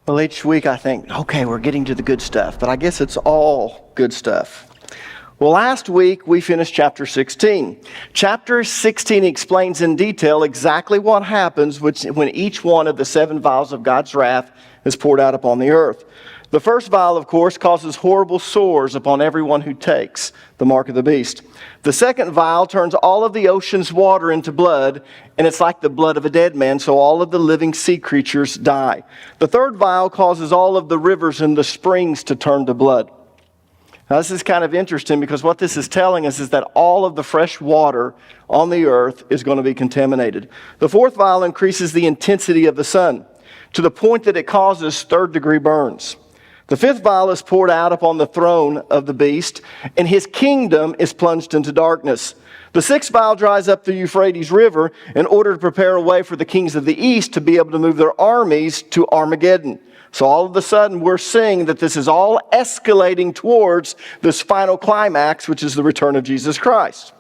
Well, each week I think, okay, we're getting to the good stuff, but I guess it's all good stuff. Well, last week we finished chapter 16. Chapter 16 explains in detail exactly what happens when each one of the 7 vials of God's wrath is poured out upon the earth. The first vial, of course, causes horrible sores upon everyone who takes the mark of the beast. The second vial turns all of the ocean's water into blood, and it's like the blood of a dead man, so all of the living sea creatures die. The third vial causes all of the rivers and the springs to turn to blood. Now, this is kind of interesting because what this is telling us is that all of the fresh water on the earth is going to be contaminated. The fourth vial increases the intensity of the sun to the point that it causes third-degree burns. The fifth vial is poured out upon the throne of the beast, and his kingdom is plunged into darkness. The sixth vial dries up the Euphrates River in order to prepare a way for the kings of the east to be able to move their armies to Armageddon. So all of a sudden, we're seeing that this is all escalating towards this final climax, which is the return of Jesus Christ.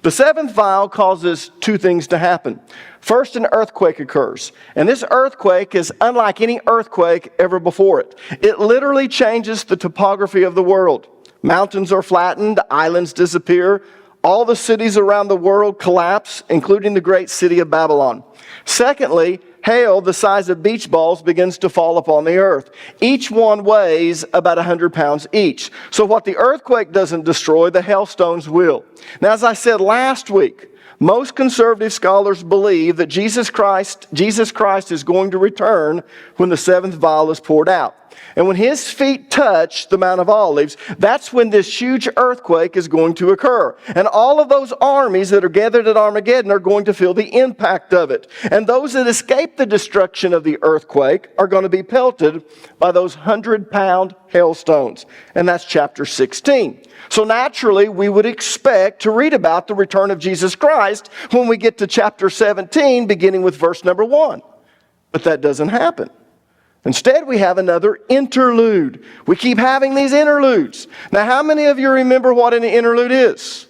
The seventh vial causes 2 things to happen. First, an earthquake occurs. And this earthquake is unlike any earthquake ever before it. It literally changes the topography of the world. Mountains are flattened, islands disappear. All the cities around the world collapse, including the great city of Babylon. Secondly, hail the size of beach balls begins to fall upon the earth. Each one weighs about 100 pounds each. So what the earthquake doesn't destroy, the hailstones will. Now, as I said last week, most conservative scholars believe that Jesus Christ is going to return when the 7th vial is poured out. And when his feet touch the Mount of Olives, that's when this huge earthquake is going to occur. And all of those armies that are gathered at Armageddon are going to feel the impact of it. And those that escape the destruction of the earthquake are going to be pelted by those 100-pound hailstones. And that's chapter 16. So naturally, we would expect to read about the return of Jesus Christ when we get to chapter 17, beginning with verse number 1. But that doesn't happen. Instead, we have another interlude. We keep having these interludes. Now, how many of you remember what an interlude is?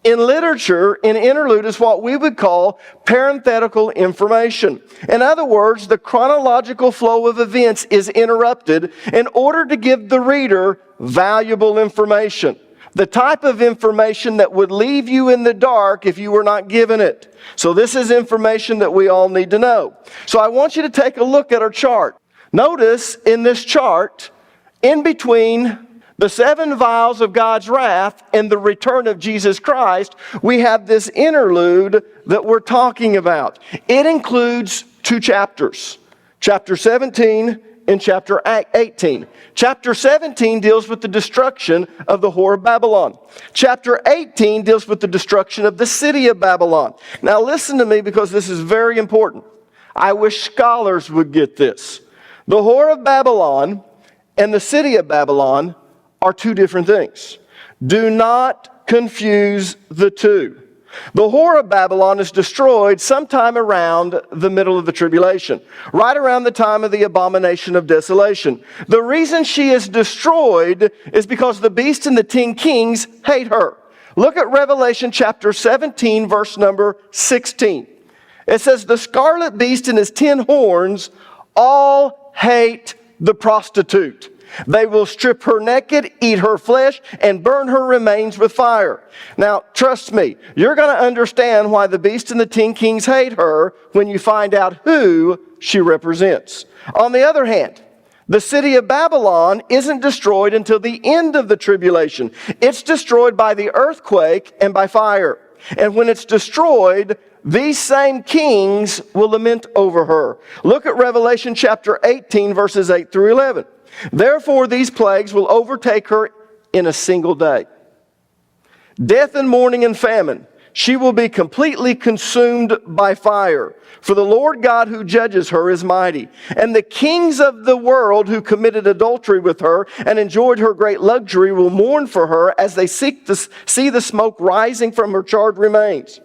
In literature, an interlude is what we would call parenthetical information. In other words, the chronological flow of events is interrupted in order to give the reader valuable information. The type of information that would leave you in the dark if you were not given it. So this is information that we all need to know. So I want you to take a look at our chart. Notice in this chart, in between the 7 vials of God's wrath and the return of Jesus Christ, we have this interlude that we're talking about. It includes 2 chapters, chapter 17 and chapter 18. Chapter 17 deals with the destruction of the whore of Babylon. Chapter 18 deals with the destruction of the city of Babylon. Now listen to me because this is very important. I wish scholars would get this. The whore of Babylon and the city of Babylon are 2 different things. Do not confuse the 2. The whore of Babylon is destroyed sometime around the middle of the tribulation, right around the time of the abomination of desolation. The reason she is destroyed is because the beast and the 10 kings hate her. Look at Revelation chapter 17, verse number 16. It says, the scarlet beast and his 10 horns all hate the prostitute. They will strip her naked, eat her flesh, and burn her remains with fire. Now, trust me, you're going to understand why the beast and the 10 kings hate her when you find out who she represents. On the other hand, the city of Babylon isn't destroyed until the end of the tribulation. It's destroyed by the earthquake and by fire. And when it's destroyed, these same kings will lament over her. Look at Revelation chapter 18, verses 8 through 11. Therefore, these plagues will overtake her in a single day. Death and mourning and famine. She will be completely consumed by fire. For the Lord God who judges her is mighty. And the kings of the world who committed adultery with her and enjoyed her great luxury will mourn for her as they see the smoke rising from her charred remains.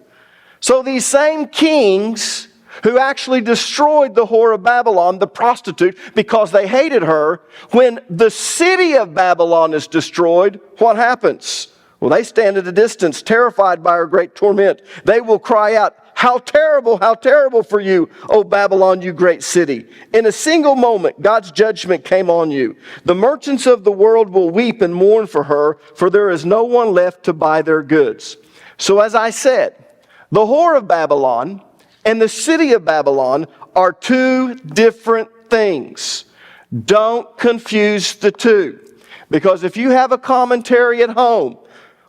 So these same kings who actually destroyed the whore of Babylon, the prostitute, because they hated her, when the city of Babylon is destroyed, what happens? Well, they stand at a distance, terrified by her great torment. They will cry out, how terrible for you, O Babylon, you great city. In a single moment, God's judgment came on you. The merchants of the world will weep and mourn for her, for there is no one left to buy their goods. So as I said, the whore of Babylon and the city of Babylon are two different things. Don't confuse the two. Because if you have a commentary at home,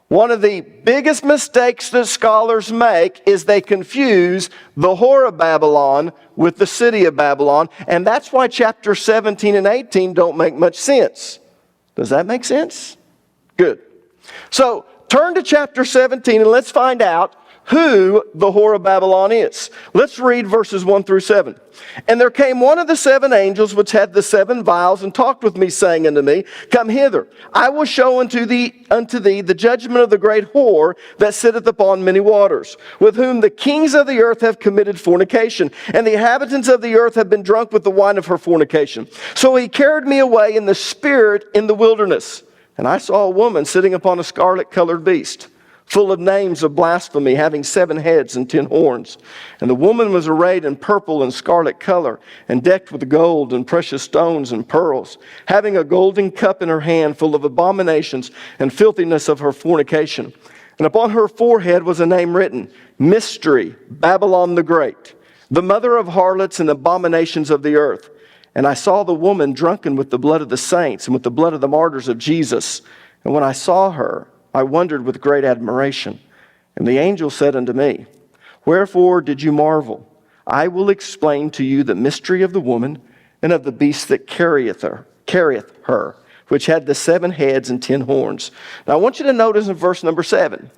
one of the biggest mistakes that scholars make is they confuse the whore of Babylon with the city of Babylon. And that's why chapter 17 and 18 don't make much sense. Does that make sense? Good. So turn to chapter 17 and let's find out who the whore of Babylon is. Let's read verses 1 through 7. And there came one of the seven angels which had the seven vials and talked with me, saying unto me, Come hither, I will show unto thee the judgment of the great whore that sitteth upon many waters, with whom the kings of the earth have committed fornication, and the inhabitants of the earth have been drunk with the wine of her fornication. So he carried me away in the spirit in the wilderness, and I saw a woman sitting upon a scarlet-colored beast, full of names of blasphemy, having 7 heads and 10 horns. And the woman was arrayed in purple and scarlet color, and decked with gold and precious stones and pearls, having a golden cup in her hand, full of abominations and filthiness of her fornication. And upon her forehead was a name written, Mystery, Babylon the Great, the mother of harlots and abominations of the earth. And I saw the woman drunken with the blood of the saints and with the blood of the martyrs of Jesus. And when I saw her, I wondered with great admiration. And the angel said unto me, Wherefore did you marvel? I will explain to you the mystery of the woman and of the beast that carrieth her, which had the 7 heads and 10 horns. Now I want you to notice in verse number 7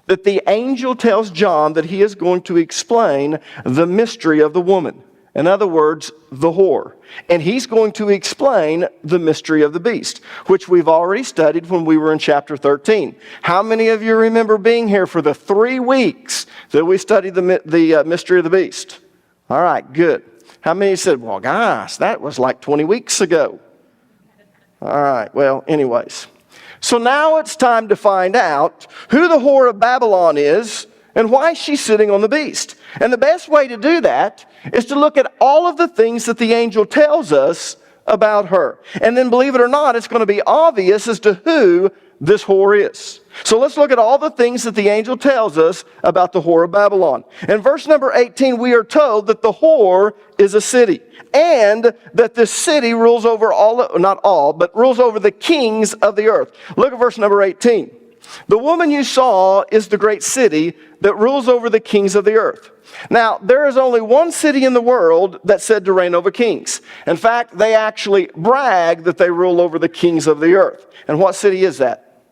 that the angel tells John that he is going to explain the mystery of the woman. In other words, the whore. And he's going to explain the mystery of the beast, which we've already studied when we were in chapter 13. How many of you remember being here for the 3 weeks that we studied the mystery of the beast? All right, good. How many said, well, gosh, that was like 20 weeks ago? All right, well, anyways. So now it's time to find out who the whore of Babylon is and why she's sitting on the beast. And the best way to do that is to look at all of the things that the angel tells us about her. And then, believe it or not, it's going to be obvious as to who this whore is. So let's look at all the things that the angel tells us about the whore of Babylon. In verse number 18, we are told that the whore is a city, and that this city rules over rules over the kings of the earth. Look at verse number 18. The woman you saw is the great city that rules over the kings of the earth. Now, there is only one city in the world that's said to reign over kings. In fact, they actually brag that they rule over the kings of the earth. And what city is that?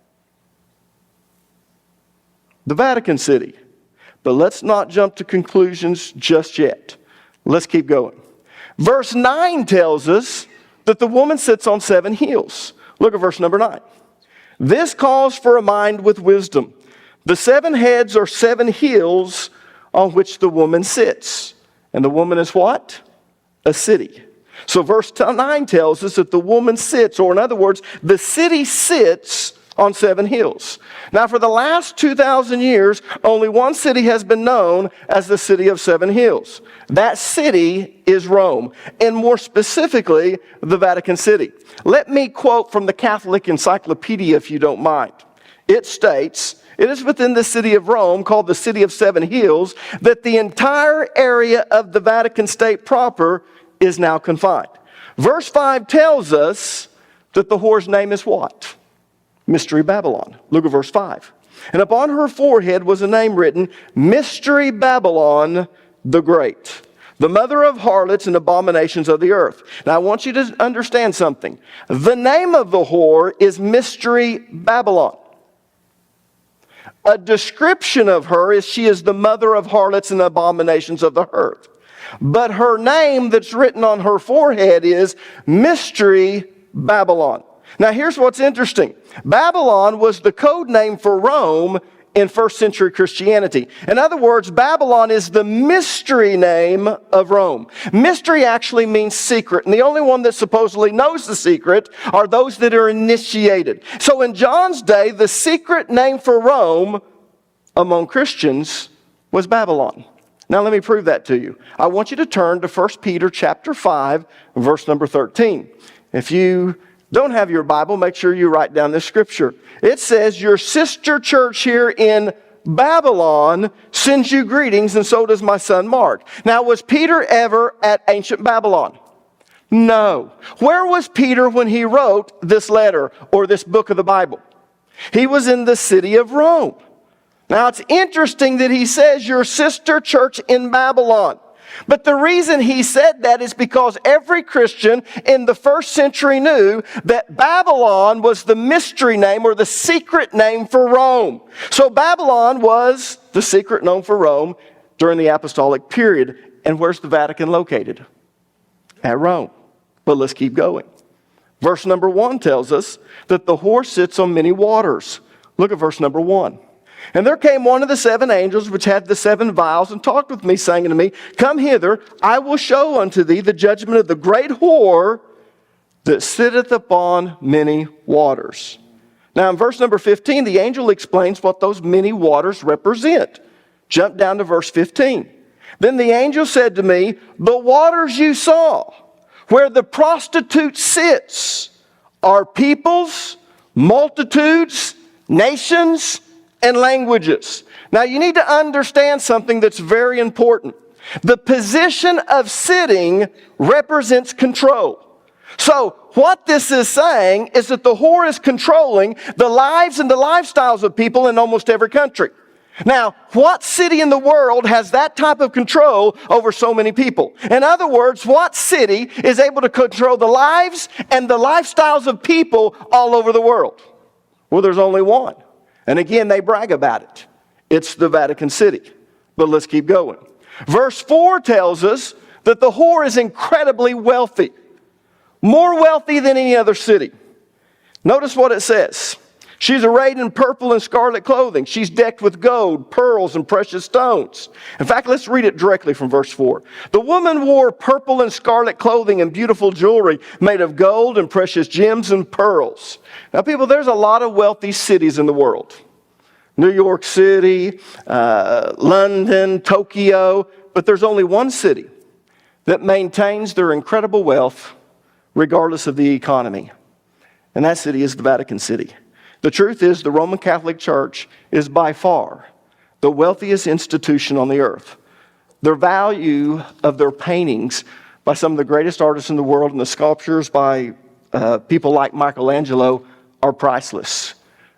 The Vatican City. But let's not jump to conclusions just yet. Let's keep going. Verse 9 tells us that the woman sits on 7 hills. Look at verse number 9. This calls for a mind with wisdom. The 7 heads are 7 hills on which the woman sits. And the woman is what? A city. So verse 9 tells us that the woman sits, or in other words, the city sits on 7 hills. Now for the last 2,000 years, only one city has been known as the city of 7 hills. That city is Rome, and more specifically, the Vatican City. Let me quote from the Catholic Encyclopedia, if you don't mind. It states, it is within the city of Rome, called the City of 7 Hills, that the entire area of the Vatican State proper is now confined. Verse 5 tells us that the whore's name is what? Mystery Babylon. Look at verse 5. And upon her forehead was a name written, Mystery Babylon the Great, the mother of harlots and abominations of the earth. Now I want you to understand something. The name of the whore is Mystery Babylon. A description of her is she is the mother of harlots and abominations of the earth. But her name that's written on her forehead is Mystery Babylon. Now here's what's interesting. Babylon was the code name for Rome in first century Christianity. In other words, Babylon is the mystery name of Rome. Mystery actually means secret, and the only one that supposedly knows the secret are those that are initiated. So in John's day, the secret name for Rome among Christians was Babylon. Now let me prove that to you. I want you to turn to 1 Peter chapter 5, verse number 13. If you don't have your Bible, make sure you write down this scripture. It says, your sister church here in Babylon sends you greetings, and so does my son Mark. Now, was Peter ever at ancient Babylon? No. Where was Peter when he wrote this letter or this book of the Bible? He was in the city of Rome. Now, it's interesting that he says your sister church in Babylon. But the reason he said that is because every Christian in the first century knew that Babylon was the mystery name or the secret name for Rome. So Babylon was the secret name for Rome during the apostolic period. And where's the Vatican located? At Rome. But let's keep going. Verse number 1 tells us that the whore sits on many waters. Look at verse number 1. And there came one of the 7 angels which had the 7 vials, and talked with me, saying unto me, come hither, I will show unto thee the judgment of the great whore that sitteth upon many waters. Now in verse number 15, the angel explains what those many waters represent. Jump down to verse 15. Then the angel said to me, the waters you saw, where the prostitute sits, are peoples, multitudes, nations, and languages. Now you need to understand something that's very important. The position of sitting represents control. So what this is saying is that the whore is controlling the lives and the lifestyles of people in almost every country. Now, what city in the world has that type of control over so many people? In other words, what city is able to control the lives and the lifestyles of people all over the world? Well, there's only one. And again, they brag about it. It's the Vatican City. But let's keep going. Verse 4 tells us that the whore is incredibly wealthy. More wealthy than any other city. Notice what it says. She's arrayed in purple and scarlet clothing. She's decked with gold, pearls, and precious stones. In fact, let's read it directly from verse 4. The woman wore purple and scarlet clothing and beautiful jewelry made of gold and precious gems and pearls. Now, people, there's a lot of wealthy cities in the world. New York City, London, Tokyo. But there's only one city that maintains their incredible wealth regardless of the economy. And that city is the Vatican City. The truth is, the Roman Catholic Church is by far the wealthiest institution on the earth. The value of their paintings by some of the greatest artists in the world and the sculptures by people like Michelangelo are priceless.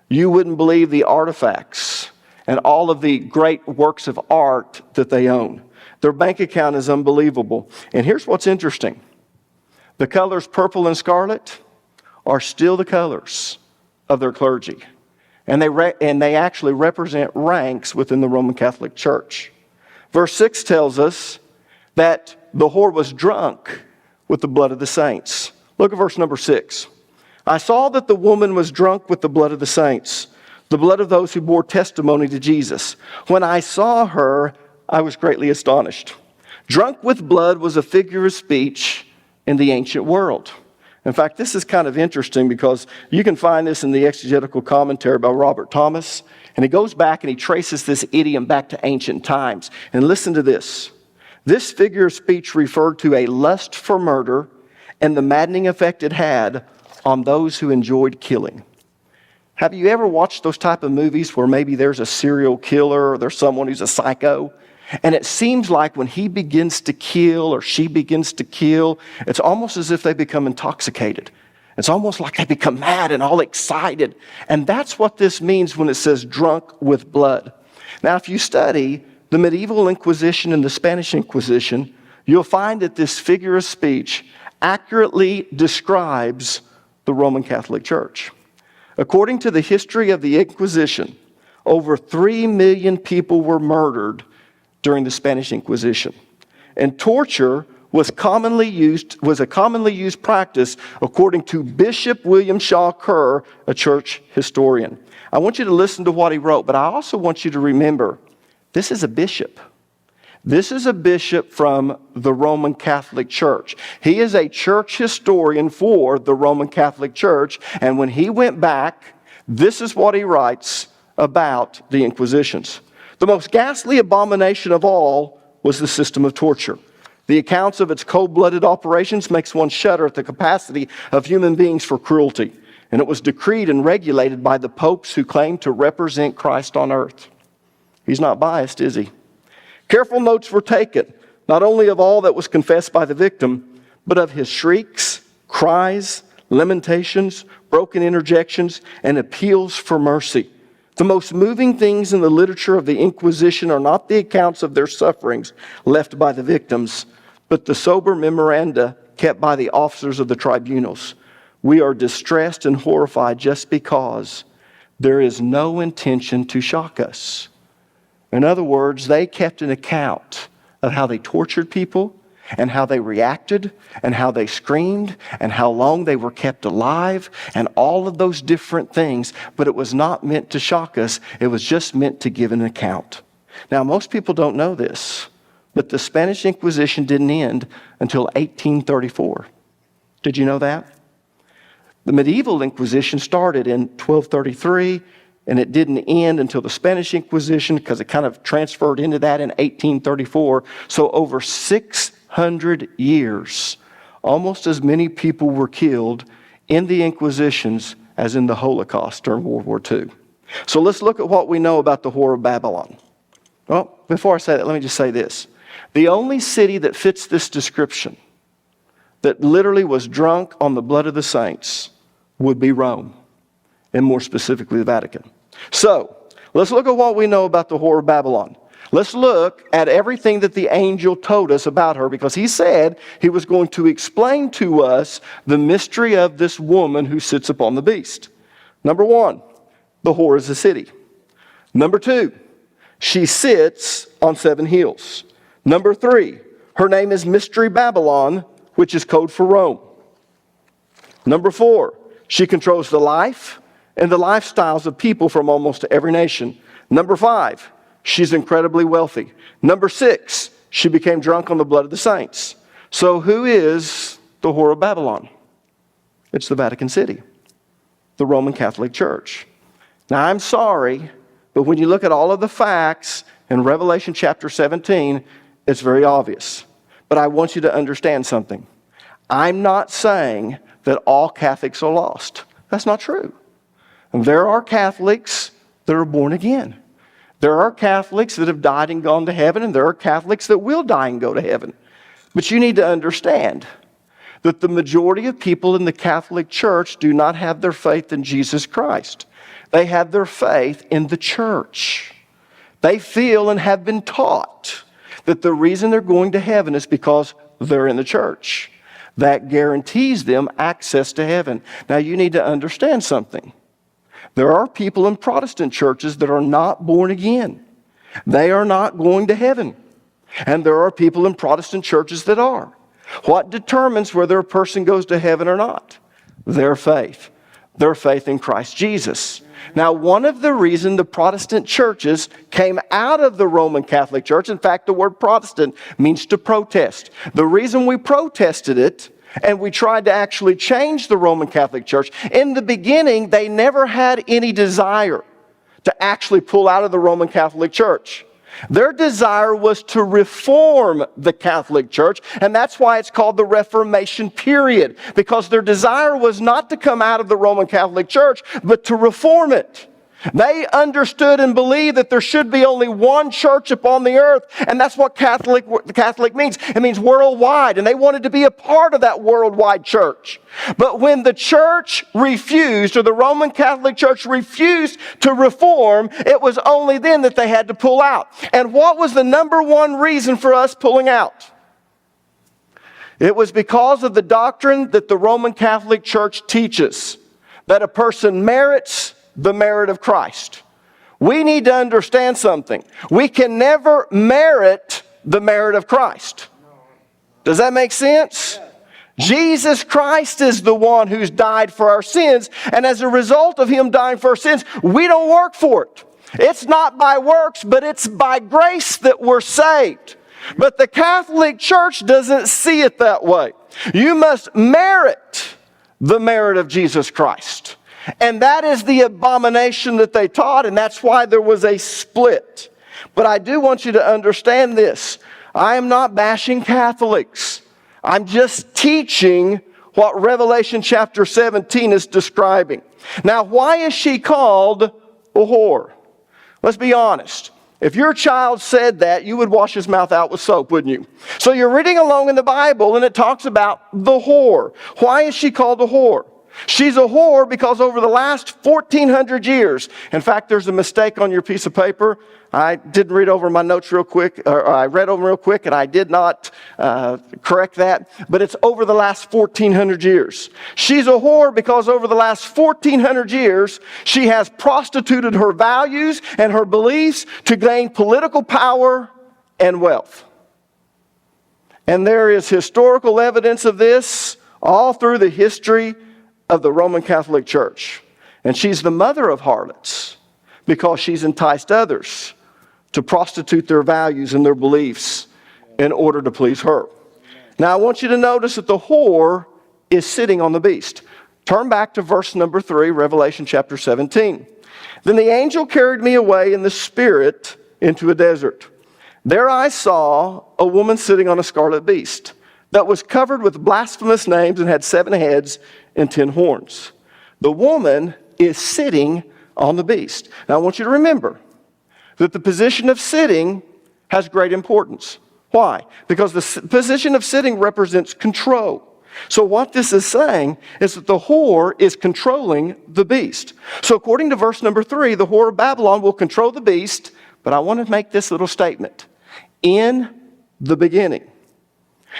You wouldn't believe the artifacts and all of the great works of art that they own. Their bank account is unbelievable. And here's what's interesting. The colors purple and scarlet are still the colors of their clergy. And they actually represent ranks within the Roman Catholic Church. Verse 6 tells us that the whore was drunk with the blood of the saints. Look at verse number 6. I saw that the woman was drunk with the blood of the saints, the blood of those who bore testimony to Jesus. When I saw her, I was greatly astonished. Drunk with blood was a figure of speech in the ancient world. In fact, this is kind of interesting because you can find this in the exegetical commentary by Robert Thomas. And he goes back and he traces this idiom back to ancient times. And listen to this. This figure of speech referred to a lust for murder and the maddening effect it had on those who enjoyed killing. Have you ever watched those type of movies where maybe there's a serial killer or there's someone who's a psycho? And it seems like when he begins to kill or she begins to kill, it's almost as if they become intoxicated. It's almost like they become mad and all excited. And that's what this means when it says drunk with blood. Now, if you study the medieval Inquisition and the Spanish Inquisition, you'll find that this figure of speech accurately describes the Roman Catholic Church. According to the history of the Inquisition, over 3 million people were murdered during the Spanish Inquisition. And torture was a commonly used practice according to Bishop William Shaw Kerr, a church historian. I want you to listen to what he wrote, but I also want you to remember, this is a bishop. This is a bishop from the Roman Catholic Church. He is a church historian for the Roman Catholic Church, and when he went back, this is what he writes about the Inquisitions. The most ghastly abomination of all was the system of torture. The accounts of its cold-blooded operations makes one shudder at the capacity of human beings for cruelty. And it was decreed and regulated by the popes who claimed to represent Christ on earth. He's not biased, is he? Careful notes were taken, not only of all that was confessed by the victim, but of his shrieks, cries, lamentations, broken interjections, and appeals for mercy. The most moving things in the literature of the Inquisition are not the accounts of their sufferings left by the victims, but the sober memoranda kept by the officers of the tribunals. We are distressed and horrified just because there is no intention to shock us. In other words, they kept an account of how they tortured people and how they reacted and how they screamed and how long they were kept alive and all of those different things. But it was not meant to shock us. It was just meant to give an account. Now, most people don't know this, but the Spanish Inquisition didn't end until 1834. Did you know that? The medieval Inquisition started in 1233, and it didn't end until the Spanish Inquisition because it kind of transferred into that in 1834. So over 600 years, almost as many people were killed in the Inquisitions as in the Holocaust during World War II. So let's look at what we know about the Whore of Babylon. Well, before I say that, let me just say this. The only city that fits this description, that literally was drunk on the blood of the saints, would be Rome, and more specifically the Vatican. So, let's look at what we know about the Whore of Babylon. Let's look at everything that the angel told us about her, because he said he was going to explain to us the mystery of this woman who sits upon the beast. Number one, the whore is a city. Number two, she sits on 7 hills. Number three, her name is Mystery Babylon, which is code for Rome. Number four, she controls the life and the lifestyles of people from almost every nation. Number five, she's incredibly wealthy. Number six, she became drunk on the blood of the saints. So who is the Whore of Babylon? It's the Vatican City, the Roman Catholic Church. Now, I'm sorry, but when you look at all of the facts in Revelation chapter 17, it's very obvious. But I want you to understand something. I'm not saying that all Catholics are lost. That's not true. There are Catholics that are born again. There are Catholics that have died and gone to heaven, and there are Catholics that will die and go to heaven. But you need to understand that the majority of people in the Catholic Church do not have their faith in Jesus Christ. They have their faith in the church. They feel and have been taught that the reason they're going to heaven is because they're in the church. That guarantees them access to heaven. Now, you need to understand something. There are people in Protestant churches that are not born again. They are not going to heaven. And there are people in Protestant churches that are. What determines whether a person goes to heaven or not? Their faith. Their faith in Christ Jesus. Now, one of the reasons the Protestant churches came out of the Roman Catholic Church, in fact, the word Protestant means to protest. The reason we protested it, and we tried to actually change the Roman Catholic Church, in the beginning, they never had any desire to actually pull out of the Roman Catholic Church. Their desire was to reform the Catholic Church, and that's why it's called the Reformation period, because their desire was not to come out of the Roman Catholic Church, but to reform it. They understood and believed that there should be only one church upon the earth, and that's what Catholic means. It means worldwide, and they wanted to be a part of that worldwide church. But when the church refused, or the Roman Catholic Church refused to reform, it was only then that they had to pull out. And what was the number one reason for us pulling out? It was because of the doctrine that the Roman Catholic Church teaches, that a person merits the merit of Christ. We need to understand something. We can never merit the merit of Christ. Does that make sense? Jesus Christ is the one who's died for our sins, and as a result of Him dying for our sins, we don't work for it. It's not by works, but it's by grace that we're saved. But the Catholic Church doesn't see it that way. You must merit the merit of Jesus Christ. And that is the abomination that they taught, and that's why there was a split. But I do want you to understand this. I am not bashing Catholics. I'm just teaching what Revelation chapter 17 is describing. Now, why is she called a whore? Let's be honest. If your child said that, you would wash his mouth out with soap, wouldn't you? So you're reading along in the Bible and it talks about the whore. Why is she called a whore? She's a whore because over the last 1,400 years, in fact, there's a mistake on your piece of paper. I didn't read over my notes real quick, or I read over them real quick and I did not correct that, but it's over the last 1,400 years. She's a whore because over the last 1,400 years, she has prostituted her values and her beliefs to gain political power and wealth. And there is historical evidence of this all through the history of the Roman Catholic Church. And she's the mother of harlots because she's enticed others to prostitute their values and their beliefs in order to please her. Now I want you to notice that the whore is sitting on the beast. Turn back to verse number 3, Revelation chapter 17. Then the angel carried me away in the spirit into a desert. There I saw a woman sitting on a scarlet beast that was covered with blasphemous names and had 7 heads and 10 horns. The woman is sitting on the beast. Now I want you to remember that the position of sitting has great importance. Why? Because the position of sitting represents control. So what this is saying is that the whore is controlling the beast. So according to verse number 3, the whore of Babylon will control the beast, but I want to make this little statement. In the beginning.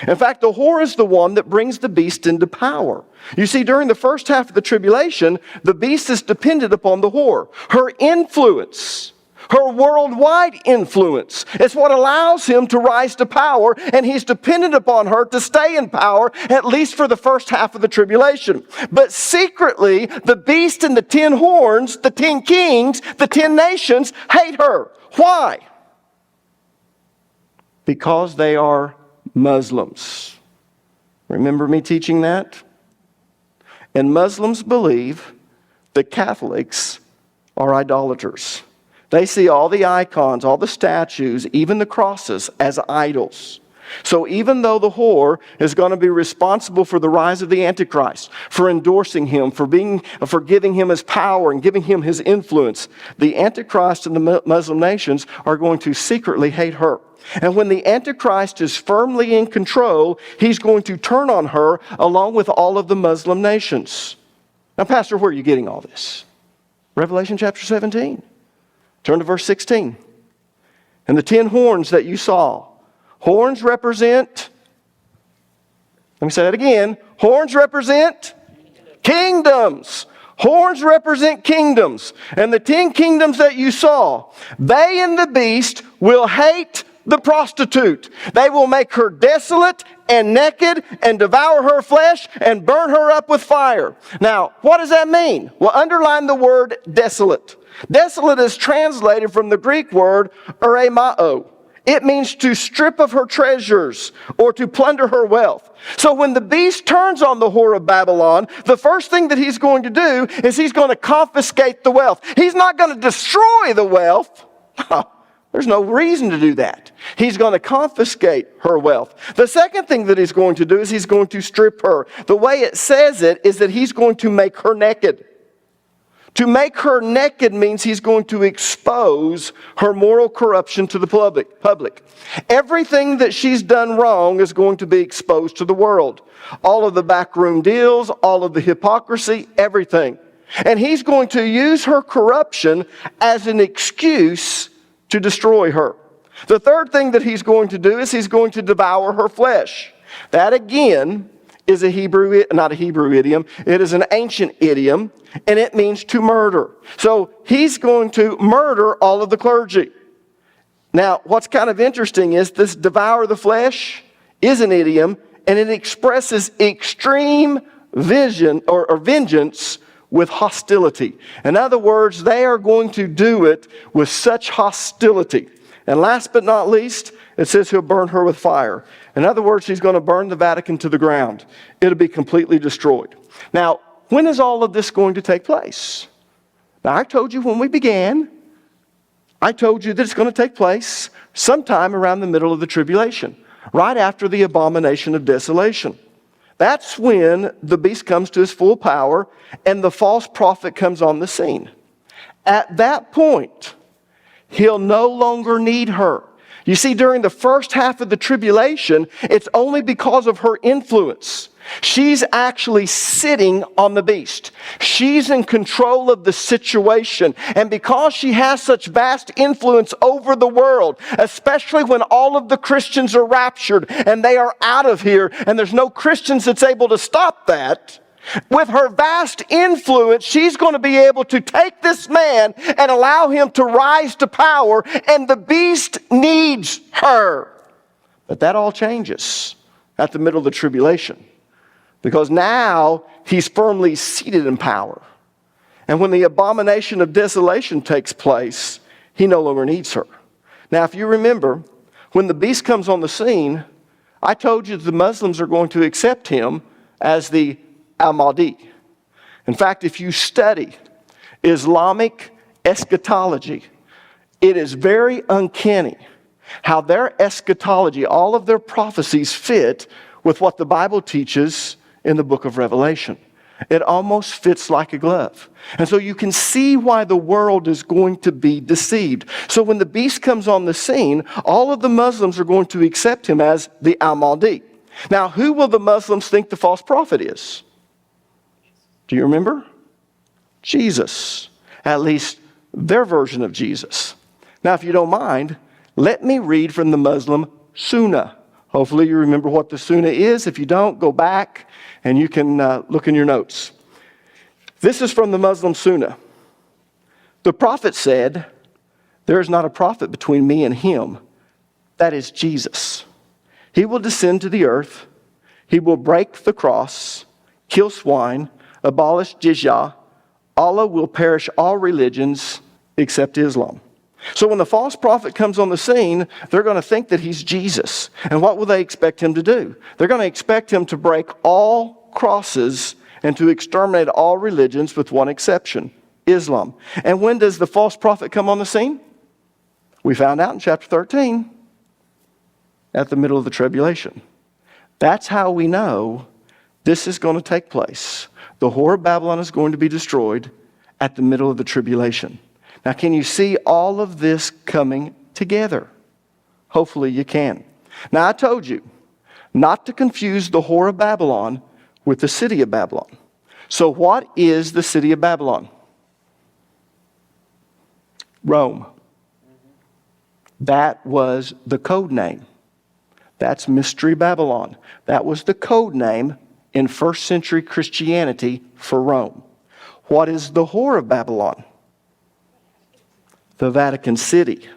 In fact, the whore is the one that brings the beast into power. You see, during the first half of the tribulation, the beast is dependent upon the whore. Her influence, her worldwide influence, is what allows him to rise to power, and he's dependent upon her to stay in power, at least for the first half of the tribulation. But secretly, the beast and the 10 horns, the 10 kings, the 10 nations hate her. Why? Because they are Muslims. Remember me teaching that? And Muslims believe that Catholics are idolaters. They see all the icons, all the statues, even the crosses as idols. So even though the whore is going to be responsible for the rise of the Antichrist, for endorsing him, for giving him his power and giving him his influence, the Antichrist and the Muslim nations are going to secretly hate her. And when the Antichrist is firmly in control, he's going to turn on her along with all of the Muslim nations. Now, Pastor, where are you getting all this? Revelation chapter 17. Turn to verse 16. And the 10 horns that you saw. Horns represent, let me say that again. Horns represent kingdoms. Horns represent kingdoms. And the 10 kingdoms that you saw, they and the beast will hate the prostitute. They will make her desolate and naked and devour her flesh and burn her up with fire. Now, what does that mean? Well, underline the word desolate. Desolate is translated from the Greek word eremao. It means to strip of her treasures or to plunder her wealth. So when the beast turns on the whore of Babylon, the first thing that he's going to do is he's going to confiscate the wealth. He's not going to destroy the wealth. There's no reason to do that. He's going to confiscate her wealth. The second thing that he's going to do is he's going to strip her. The way it says it is that he's going to make her naked. To make her naked means he's going to expose her moral corruption to the public. Everything that she's done wrong is going to be exposed to the world. All of the backroom deals, all of the hypocrisy, everything. And he's going to use her corruption as an excuse to destroy her. The third thing that he's going to do is he's going to devour her flesh. That again is not a Hebrew idiom. It is an ancient idiom, and it means to murder. So he's going to murder all of the clergy. Now, what's kind of interesting is this devour the flesh is an idiom, and it expresses extreme vision or vengeance with hostility. In other words, they are going to do it with such hostility. And last but not least, it says he'll burn her with fire. In other words, he's going to burn the Vatican to the ground. It'll be completely destroyed. Now, when is all of this going to take place? Now, I told you when we began, I told you that it's going to take place sometime around the middle of the tribulation, right after the abomination of desolation. That's when the beast comes to his full power and the false prophet comes on the scene. At that point, he'll no longer need her. You see, during the first half of the tribulation, it's only because of her influence. She's actually sitting on the beast. She's in control of the situation. And because she has such vast influence over the world, especially when all of the Christians are raptured and they are out of here and there's no Christians that's able to stop that, with her vast influence, she's going to be able to take this man and allow him to rise to power, and the beast needs her. But that all changes at the middle of the tribulation, because now he's firmly seated in power. And when the abomination of desolation takes place, he no longer needs her. Now, if you remember, when the beast comes on the scene, I told you that the Muslims are going to accept him as the Al-Mahdi. In fact, if you study Islamic eschatology, it is very uncanny how their eschatology, all of their prophecies fit with what the Bible teaches in the book of Revelation. It almost fits like a glove. And so you can see why the world is going to be deceived. So when the beast comes on the scene, all of the Muslims are going to accept him as the Al-Mahdi. Now, who will the Muslims think the false prophet is? Do you remember? Jesus. At least their version of Jesus. Now, if you don't mind, let me read from the Muslim Sunnah. Hopefully you remember what the Sunnah is. If you don't, go back and you can look in your notes. This is from the Muslim Sunnah. The prophet said, "There is not a prophet between me and him. That is Jesus. He will descend to the earth. He will break the cross, kill swine, abolish jizya. Allah will perish all religions except Islam." So when the false prophet comes on the scene, they're going to think that he's Jesus. And what will they expect him to do? They're going to expect him to break all crosses and to exterminate all religions with one exception, Islam. And when does the false prophet come on the scene? We found out in chapter 13, at the middle of the tribulation. That's how we know this is going to take place. The whore of Babylon is going to be destroyed at the middle of the tribulation. Now, can you see all of this coming together? Hopefully you can. Now, I told you not to confuse the whore of Babylon with the city of Babylon. So what is the city of Babylon? Rome. That was the code name. That's Mystery Babylon. That was the code name in first century Christianity for Rome. What is the whore of Babylon? The Vatican City.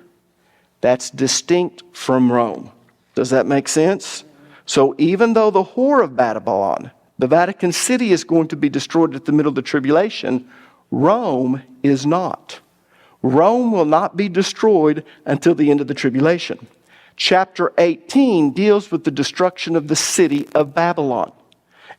That's distinct from Rome. Does that make sense? So even though the whore of Babylon, the Vatican City, is going to be destroyed at the middle of the tribulation, Rome is not. Rome will not be destroyed until the end of the tribulation. Chapter 18 deals with the destruction of the city of Babylon.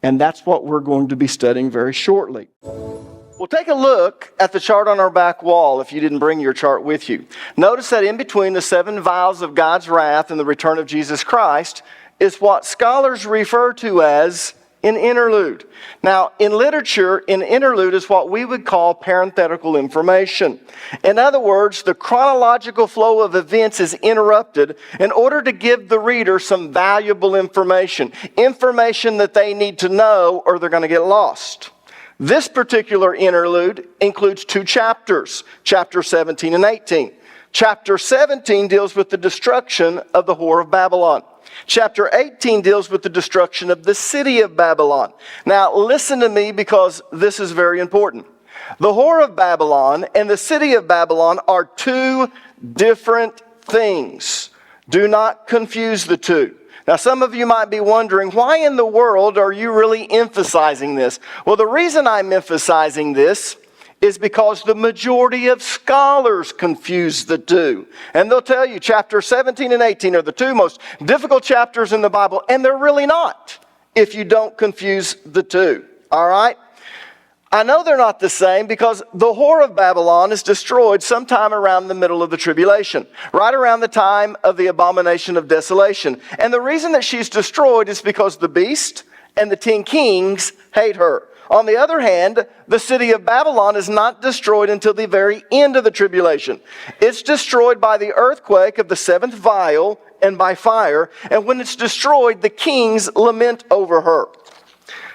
And that's what we're going to be studying very shortly. We'll take a look at the chart on our back wall if you didn't bring your chart with you. Notice that in between the 7 vials of God's wrath and the return of Jesus Christ is what scholars refer to as an interlude. Now, in literature, an interlude is what we would call parenthetical information. In other words, the chronological flow of events is interrupted in order to give the reader some valuable information. Information that they need to know or they're going to get lost. This particular interlude includes 2 chapters, chapter 17 and 18. Chapter 17 deals with the destruction of the whore of Babylon. Chapter 18 deals with the destruction of the city of Babylon. Now, listen to me because this is very important. The whore of Babylon and the city of Babylon are 2 different things. Do not confuse the two. Now, some of you might be wondering, why in the world are you really emphasizing this? Well, the reason I'm emphasizing this is because the majority of scholars confuse the two. And they'll tell you chapter 17 and 18 are the 2 most difficult chapters in the Bible, and they're really not if you don't confuse the two. All right? I know they're not the same because the whore of Babylon is destroyed sometime around the middle of the tribulation, right around the time of the abomination of desolation. And the reason that she's destroyed is because the beast and the 10 kings hate her. On the other hand, the city of Babylon is not destroyed until the very end of the tribulation. It's destroyed by the earthquake of the 7th vial and by fire. And when it's destroyed, the kings lament over her.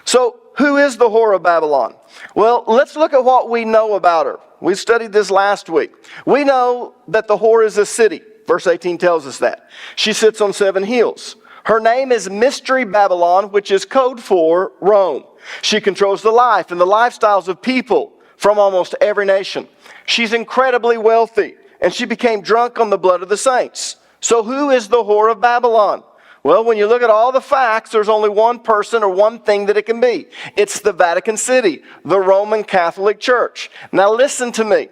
So, who is the whore of Babylon? Well, let's look at what we know about her. We studied this last week. We know that the whore is a city. Verse 18 tells us that. She sits on 7 hills. Her name is Mystery Babylon, which is code for Rome. She controls the life and the lifestyles of people from almost every nation. She's incredibly wealthy, and she became drunk on the blood of the saints. So who is the whore of Babylon? Well, when you look at all the facts, there's only one person or one thing that it can be. It's the Vatican City, the Roman Catholic Church. Now listen to me.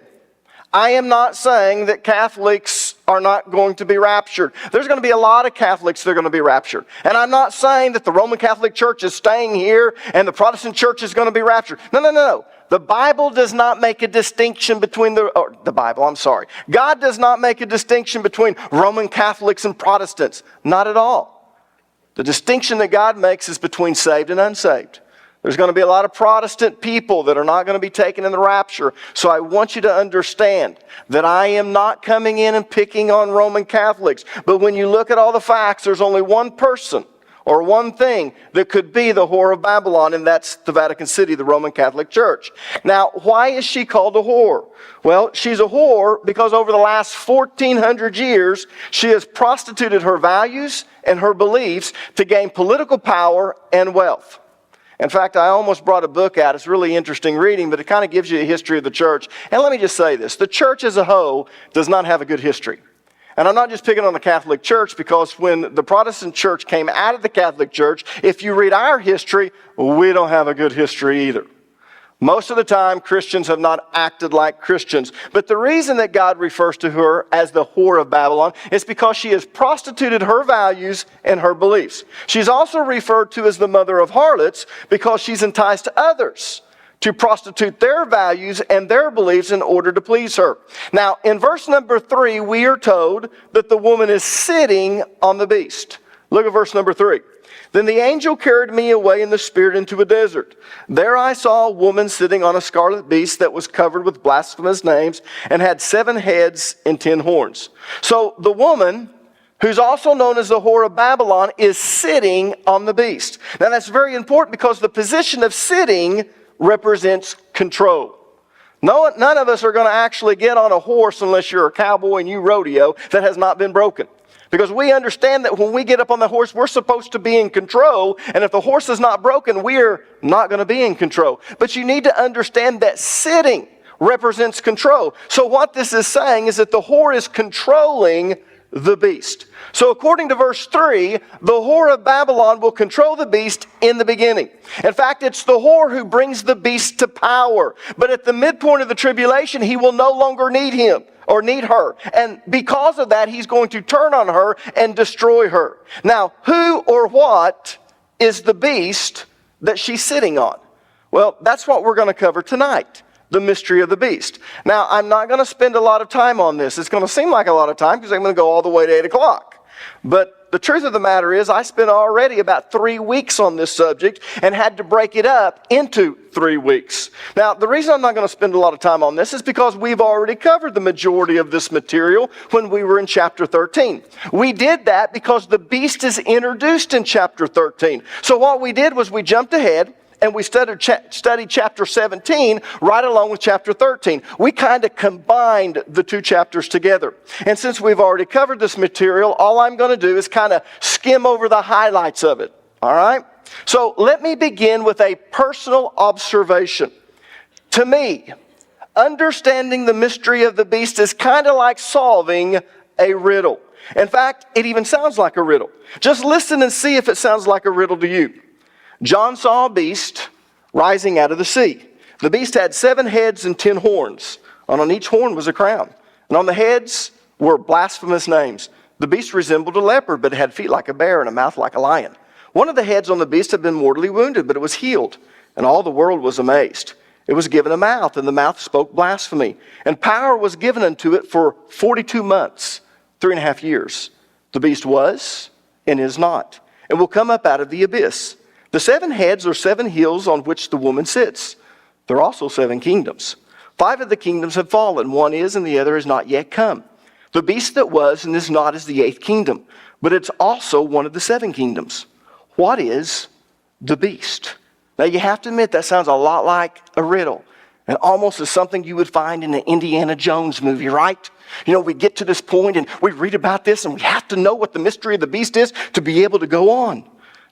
I am not saying that Catholics are not going to be raptured. There's going to be a lot of Catholics that are going to be raptured. And I'm not saying that the Roman Catholic Church is staying here and the Protestant Church is going to be raptured. No. The Bible does not make a distinction between God does not make a distinction between Roman Catholics and Protestants. Not at all. The distinction that God makes is between saved and unsaved. There's going to be a lot of Protestant people that are not going to be taken in the rapture. So I want you to understand that I am not coming in and picking on Roman Catholics. But when you look at all the facts, there's only one person or one thing that could be the whore of Babylon, and that's the Vatican City, the Roman Catholic Church. Now, why is she called a whore? Well, she's a whore because over the last 1,400 years, she has prostituted her values and her beliefs to gain political power and wealth. In fact, I almost brought a book out. It's really interesting reading, but it kind of gives you a history of the church. And let me just say this. The church as a whole does not have a good history. And I'm not just picking on the Catholic Church, because when the Protestant Church came out of the Catholic Church, if you read our history, we don't have a good history either. Most of the time, Christians have not acted like Christians. But the reason that God refers to her as the whore of Babylon is because she has prostituted her values and her beliefs. She's also referred to as the mother of harlots because she's enticed others to prostitute their values and their beliefs in order to please her. Now, in verse number 3, we are told that the woman is sitting on the beast. Look at verse number 3. Then the angel carried me away in the spirit into a desert. There I saw a woman sitting on a scarlet beast that was covered with blasphemous names and had 7 heads and 10 horns. So the woman, who's also known as the whore of Babylon, is sitting on the beast. Now that's very important because the position of sitting represents control. None of us are going to actually get on a horse unless you're a cowboy and you rodeo that has not been broken. Because we understand that when we get up on the horse, we're supposed to be in control. And if the horse is not broken, we're not going to be in control. But you need to understand that sitting represents control. So what this is saying is that the whore is controlling the beast. So according to verse 3, the whore of Babylon will control the beast in the beginning. In fact, it's the whore who brings the beast to power. But at the midpoint of the tribulation, he will no longer need him or need her. And because of that, he's going to turn on her and destroy her. Now, who or what is the beast that she's sitting on? Well, that's what we're going to cover tonight. The mystery of the beast. Now, I'm not going to spend a lot of time on this. It's going to seem like a lot of time because I'm going to go all the way to 8 o'clock. But the truth of the matter is I spent already about 3 weeks on this subject and had to break it up into 3 weeks. Now, the reason I'm not going to spend a lot of time on this is because we've already covered the majority of this material when we were in chapter 13. We did that because the beast is introduced in chapter 13. So what we did was we jumped ahead and we studied chapter 17 right along with chapter 13. We kind of combined the 2 chapters together. And since we've already covered this material, all I'm going to do is kind of skim over the highlights of it. All right? So let me begin with a personal observation. To me, understanding the mystery of the beast is kind of like solving a riddle. In fact, it even sounds like a riddle. Just listen and see if it sounds like a riddle to you. John saw a beast rising out of the sea. The beast had 7 heads and 10 horns, and on each horn was a crown. And on the heads were blasphemous names. The beast resembled a leopard, but it had feet like a bear and a mouth like a lion. One of the heads on the beast had been mortally wounded, but it was healed, and all the world was amazed. It was given a mouth, and the mouth spoke blasphemy. And power was given unto it for 42 months, 3.5 years. The beast was and is not, and will come up out of the abyss. The 7 heads are 7 hills on which the woman sits. There are also 7 kingdoms. 5 of the kingdoms have fallen. 1 is, and the other is not yet come. The beast that was and is not is the 8th kingdom, but it's also one of the 7 kingdoms. What is the beast? Now, you have to admit that sounds a lot like a riddle, and almost as something you would find in an Indiana Jones movie, right? You know, we get to this point and we read about this and we have to know what the mystery of the beast is to be able to go on.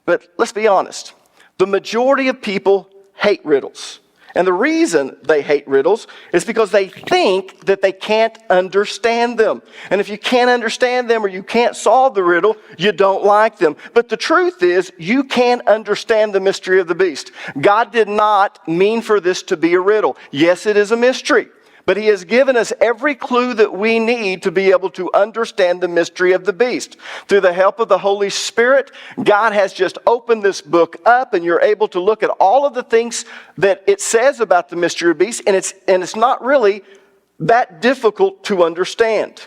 But let's be honest. The majority of people hate riddles. And the reason they hate riddles is because they think that they can't understand them. And if you can't understand them or you can't solve the riddle, you don't like them. But the truth is, you can't understand the mystery of the beast. God did not mean for this to be a riddle. Yes, it is a mystery. But he has given us every clue that we need to be able to understand the mystery of the beast. Through the help of the Holy Spirit, God has just opened this book up, and you're able to look at all of the things that it says about the mystery of the beast, and it's not really that difficult to understand.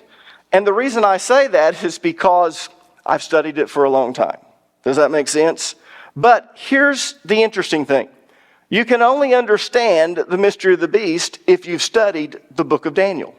And the reason I say that is because I've studied it for a long time. Does that make sense? But here's the interesting thing. You can only understand the mystery of the beast if you've studied the book of Daniel.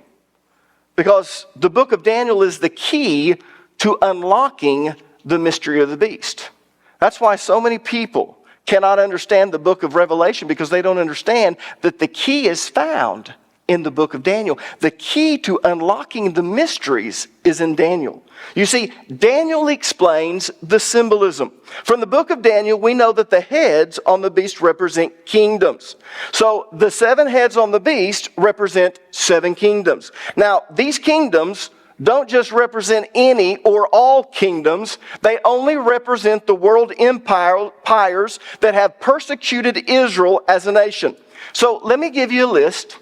Because the book of Daniel is the key to unlocking the mystery of the beast. That's why so many people cannot understand the book of Revelation, because they don't understand that the key is found in the book of Daniel. The key to unlocking the mysteries is in Daniel. You see, Daniel explains the symbolism. From the book of Daniel, we know that the heads on the beast represent kingdoms. So the 7 heads on the beast represent 7 kingdoms. Now, these kingdoms don't just represent any or all kingdoms. They only represent the world empires that have persecuted Israel as a nation. So let me give you a list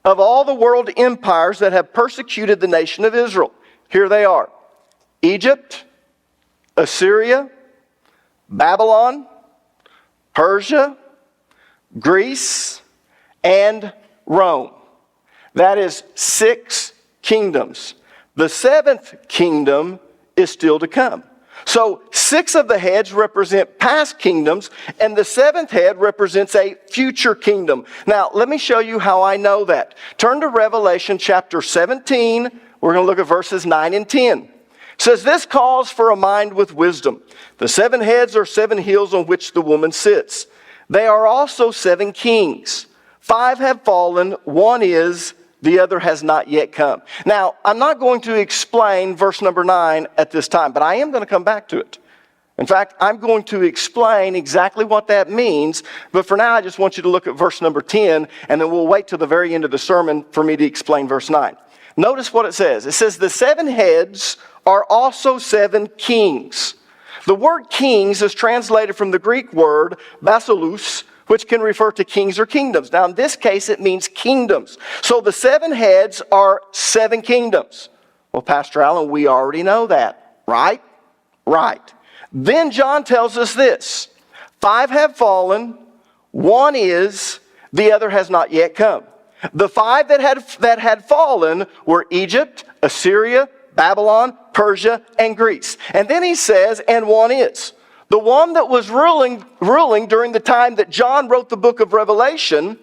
of all the world empires that have persecuted the nation of Israel. Here they are: Egypt, Assyria, Babylon, Persia, Greece, and Rome. That is 6 kingdoms. The 7th kingdom is still to come. So 6 of the heads represent past kingdoms, and the 7th head represents a future kingdom. Now, let me show you how I know that. Turn to Revelation chapter 17. We're going to look at verses 9 and 10. It says, "This calls for a mind with wisdom. The 7 heads are 7 hills on which the woman sits. They are also 7 kings. 5 have fallen, 1 is, the other has not yet come." Now, I'm not going to explain verse number 9 at this time, but I am going to come back to it. In fact, I'm going to explain exactly what that means, but for now I just want you to look at verse number 10, and then we'll wait till the very end of the sermon for me to explain verse 9. Notice what it says. It says, "The 7 heads are also 7 kings." The word kings is translated from the Greek word basileus, which can refer to kings or kingdoms. Now, in this case, it means kingdoms. So the 7 heads are 7 kingdoms. Well, Pastor Allen, we already know that, right? Right. Then John tells us this: 5 have fallen, 1 is, the other has not yet come. The 5 that had fallen were Egypt, Assyria, Babylon, Persia, and Greece. And then he says, and 1 is. The one that was ruling during the time that John wrote the book of Revelation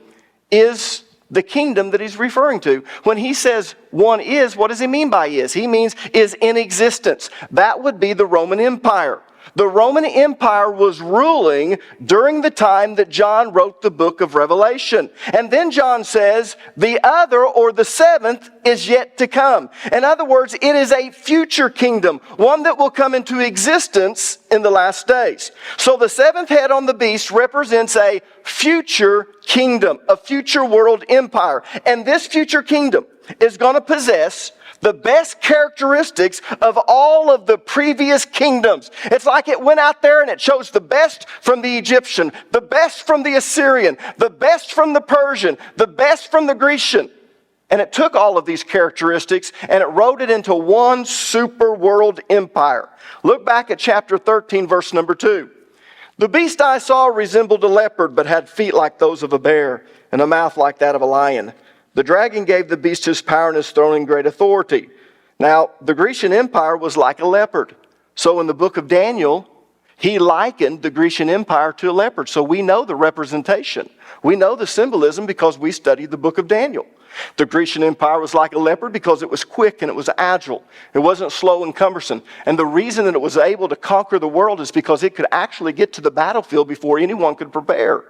is the kingdom that he's referring to. When he says 1 is, what does he mean by is? He means is in existence. That would be the Roman Empire. The Roman Empire was ruling during the time that John wrote the book of Revelation. And then John says, the other, or the 7th, is yet to come. In other words, it is a future kingdom, one that will come into existence in the last days. So the 7th head on the beast represents a future kingdom, a future world empire. And this future kingdom is going to possess the best characteristics of all of the previous kingdoms. It's like it went out there and it chose the best from the Egyptian, the best from the Assyrian, the best from the Persian, the best from the Grecian. And it took all of these characteristics and it wrote it into one super world empire. Look back at chapter 13, verse number 2. The beast I saw resembled a leopard, but had feet like those of a bear, and a mouth like that of a lion. The dragon gave the beast his power and his throne and great authority. Now, the Grecian Empire was like a leopard. So in the book of Daniel, he likened the Grecian Empire to a leopard. So we know the representation. We know the symbolism because we studied the book of Daniel. The Grecian Empire was like a leopard because it was quick and it was agile. It wasn't slow and cumbersome. And the reason that it was able to conquer the world is because it could actually get to the battlefield before anyone could prepare.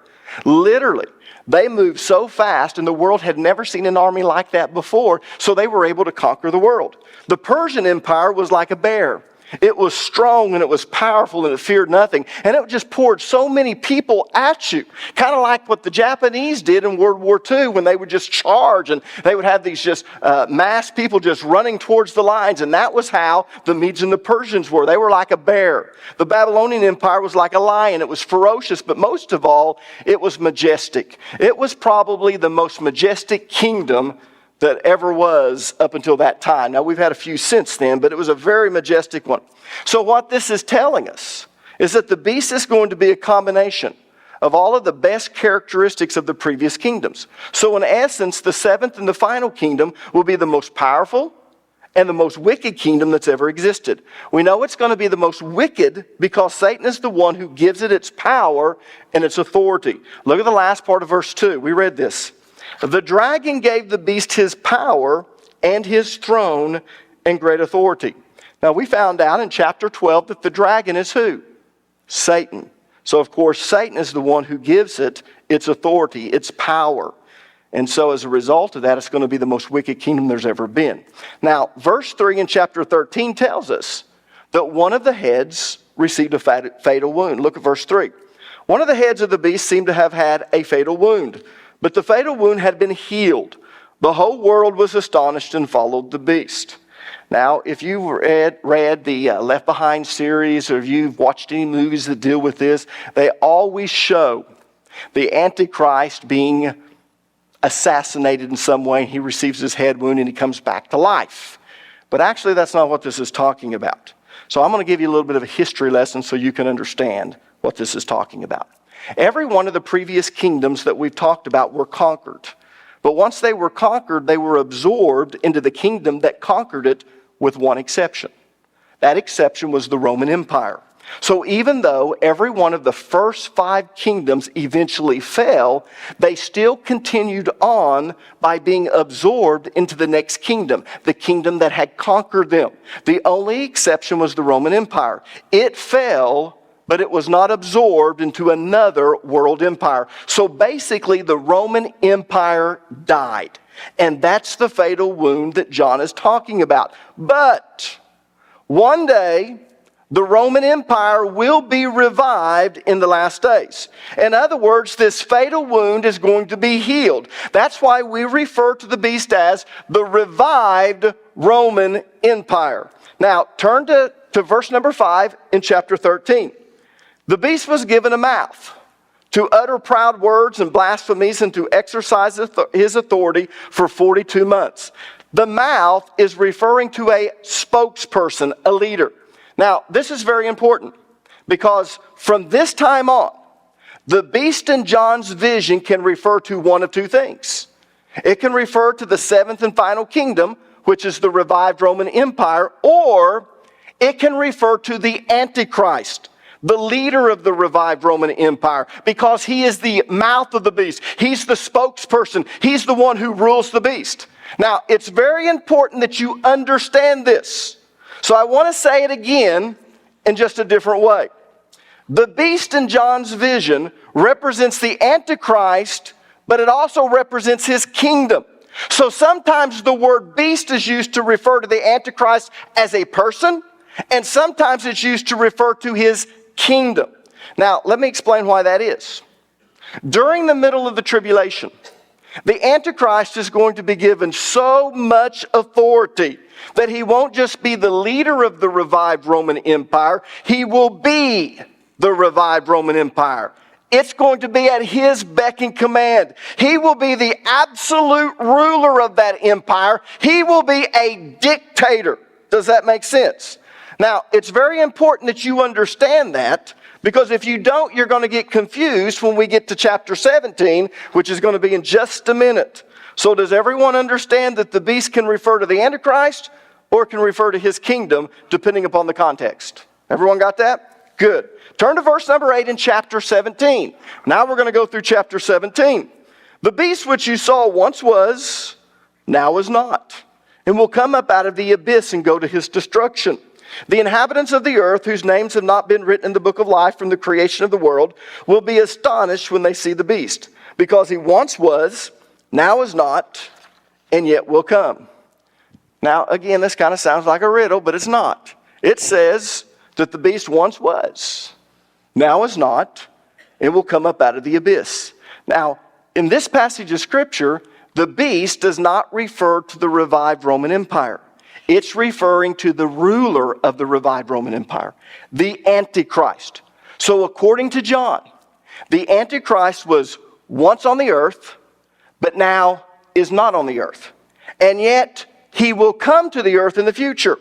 Literally, they moved so fast and the world had never seen an army like that before, so they were able to conquer the world. The Persian Empire was like a bear. It was strong and it was powerful and it feared nothing. And it just poured so many people at you. Kind of like what the Japanese did in World War II when they would just charge and they would have these just mass people just running towards the lines. And that was how the Medes and the Persians were. They were like a bear. The Babylonian Empire was like a lion. It was ferocious, but most of all, it was majestic. It was probably the most majestic kingdom that ever was up until that time. Now, we've had a few since then, but it was a very majestic one. So what this is telling us is that the beast is going to be a combination of all of the best characteristics of the previous kingdoms. So in essence, the seventh and the final kingdom will be the most powerful and the most wicked kingdom that's ever existed. We know it's going to be the most wicked because Satan is the one who gives it its power and its authority. Look at the last part of verse 2. We read this. The dragon gave the beast his power and his throne and great authority. Now we found out in chapter 12 that the dragon is who? Satan. So of course Satan is the one who gives it its authority, its power. And so as a result of that, it's going to be the most wicked kingdom there's ever been. Now verse 3 in chapter 13 tells us that one of the heads received a fatal wound. Look at verse 3. One of the heads of the beast seemed to have had a fatal wound. But the fatal wound had been healed. The whole world was astonished and followed the beast. Now, if you've read the Left Behind series or if you've watched any movies that deal with this, they always show the Antichrist being assassinated in some way. He receives his head wound and he comes back to life. But actually, that's not what this is talking about. So I'm going to give you a little bit of a history lesson so you can understand what this is talking about. Every one of the previous kingdoms that we've talked about were conquered. But once they were conquered, they were absorbed into the kingdom that conquered it with one exception. That exception was the Roman Empire. So even though every one of the first 5 kingdoms eventually fell, they still continued on by being absorbed into the next kingdom, the kingdom that had conquered them. The only exception was the Roman Empire. It fell, but it was not absorbed into another world empire. So basically, the Roman Empire died. And that's the fatal wound that John is talking about. But one day, the Roman Empire will be revived in the last days. In other words, this fatal wound is going to be healed. That's why we refer to the beast as the revived Roman Empire. Now, turn to verse number 5 in chapter 13. The beast was given a mouth to utter proud words and blasphemies and to exercise his authority for 42 months. The mouth is referring to a spokesperson, a leader. Now, this is very important because from this time on, the beast in John's vision can refer to one of two things. It can refer to the seventh and final kingdom, which is the revived Roman Empire, or it can refer to the Antichrist, the leader of the revived Roman Empire, because he is the mouth of the beast. He's the spokesperson. He's the one who rules the beast. Now, it's very important that you understand this. So I want to say it again in just a different way. The beast in John's vision represents the Antichrist, but it also represents his kingdom. So sometimes the word beast is used to refer to the Antichrist as a person, and sometimes it's used to refer to his kingdom. Now, let me explain why that is. During the middle of the tribulation, the Antichrist is going to be given so much authority that he won't just be the leader of the revived Roman Empire, he will be the revived Roman Empire. It's going to be at his beck and command. He will be the absolute ruler of that empire. He will be a dictator. Does that make sense? Now, it's very important that you understand that Because if you don't, you're going to get confused when we get to chapter 17, which is going to be in just a minute. So does everyone understand that the beast can refer to the Antichrist or can refer to his kingdom, depending upon the context? Everyone got that? Good. Turn to verse number 8 in chapter 17. Now we're going to go through chapter 17. The beast which you saw once was, now is not, and will come up out of the abyss and go to his destruction. The inhabitants of the earth, whose names have not been written in the book of life from the creation of the world, will be astonished when they see the beast, because he once was, now is not, and yet will come. Now, again, this kind of sounds like a riddle, but it's not. It says that the beast once was, now is not, and will come up out of the abyss. Now, in this passage of Scripture, the beast does not refer to the revived Roman Empire. It's referring to the ruler of the revived Roman Empire, the Antichrist. So according to John, the Antichrist was once on the earth, but now is not on the earth. And yet, he will come to the earth in the future.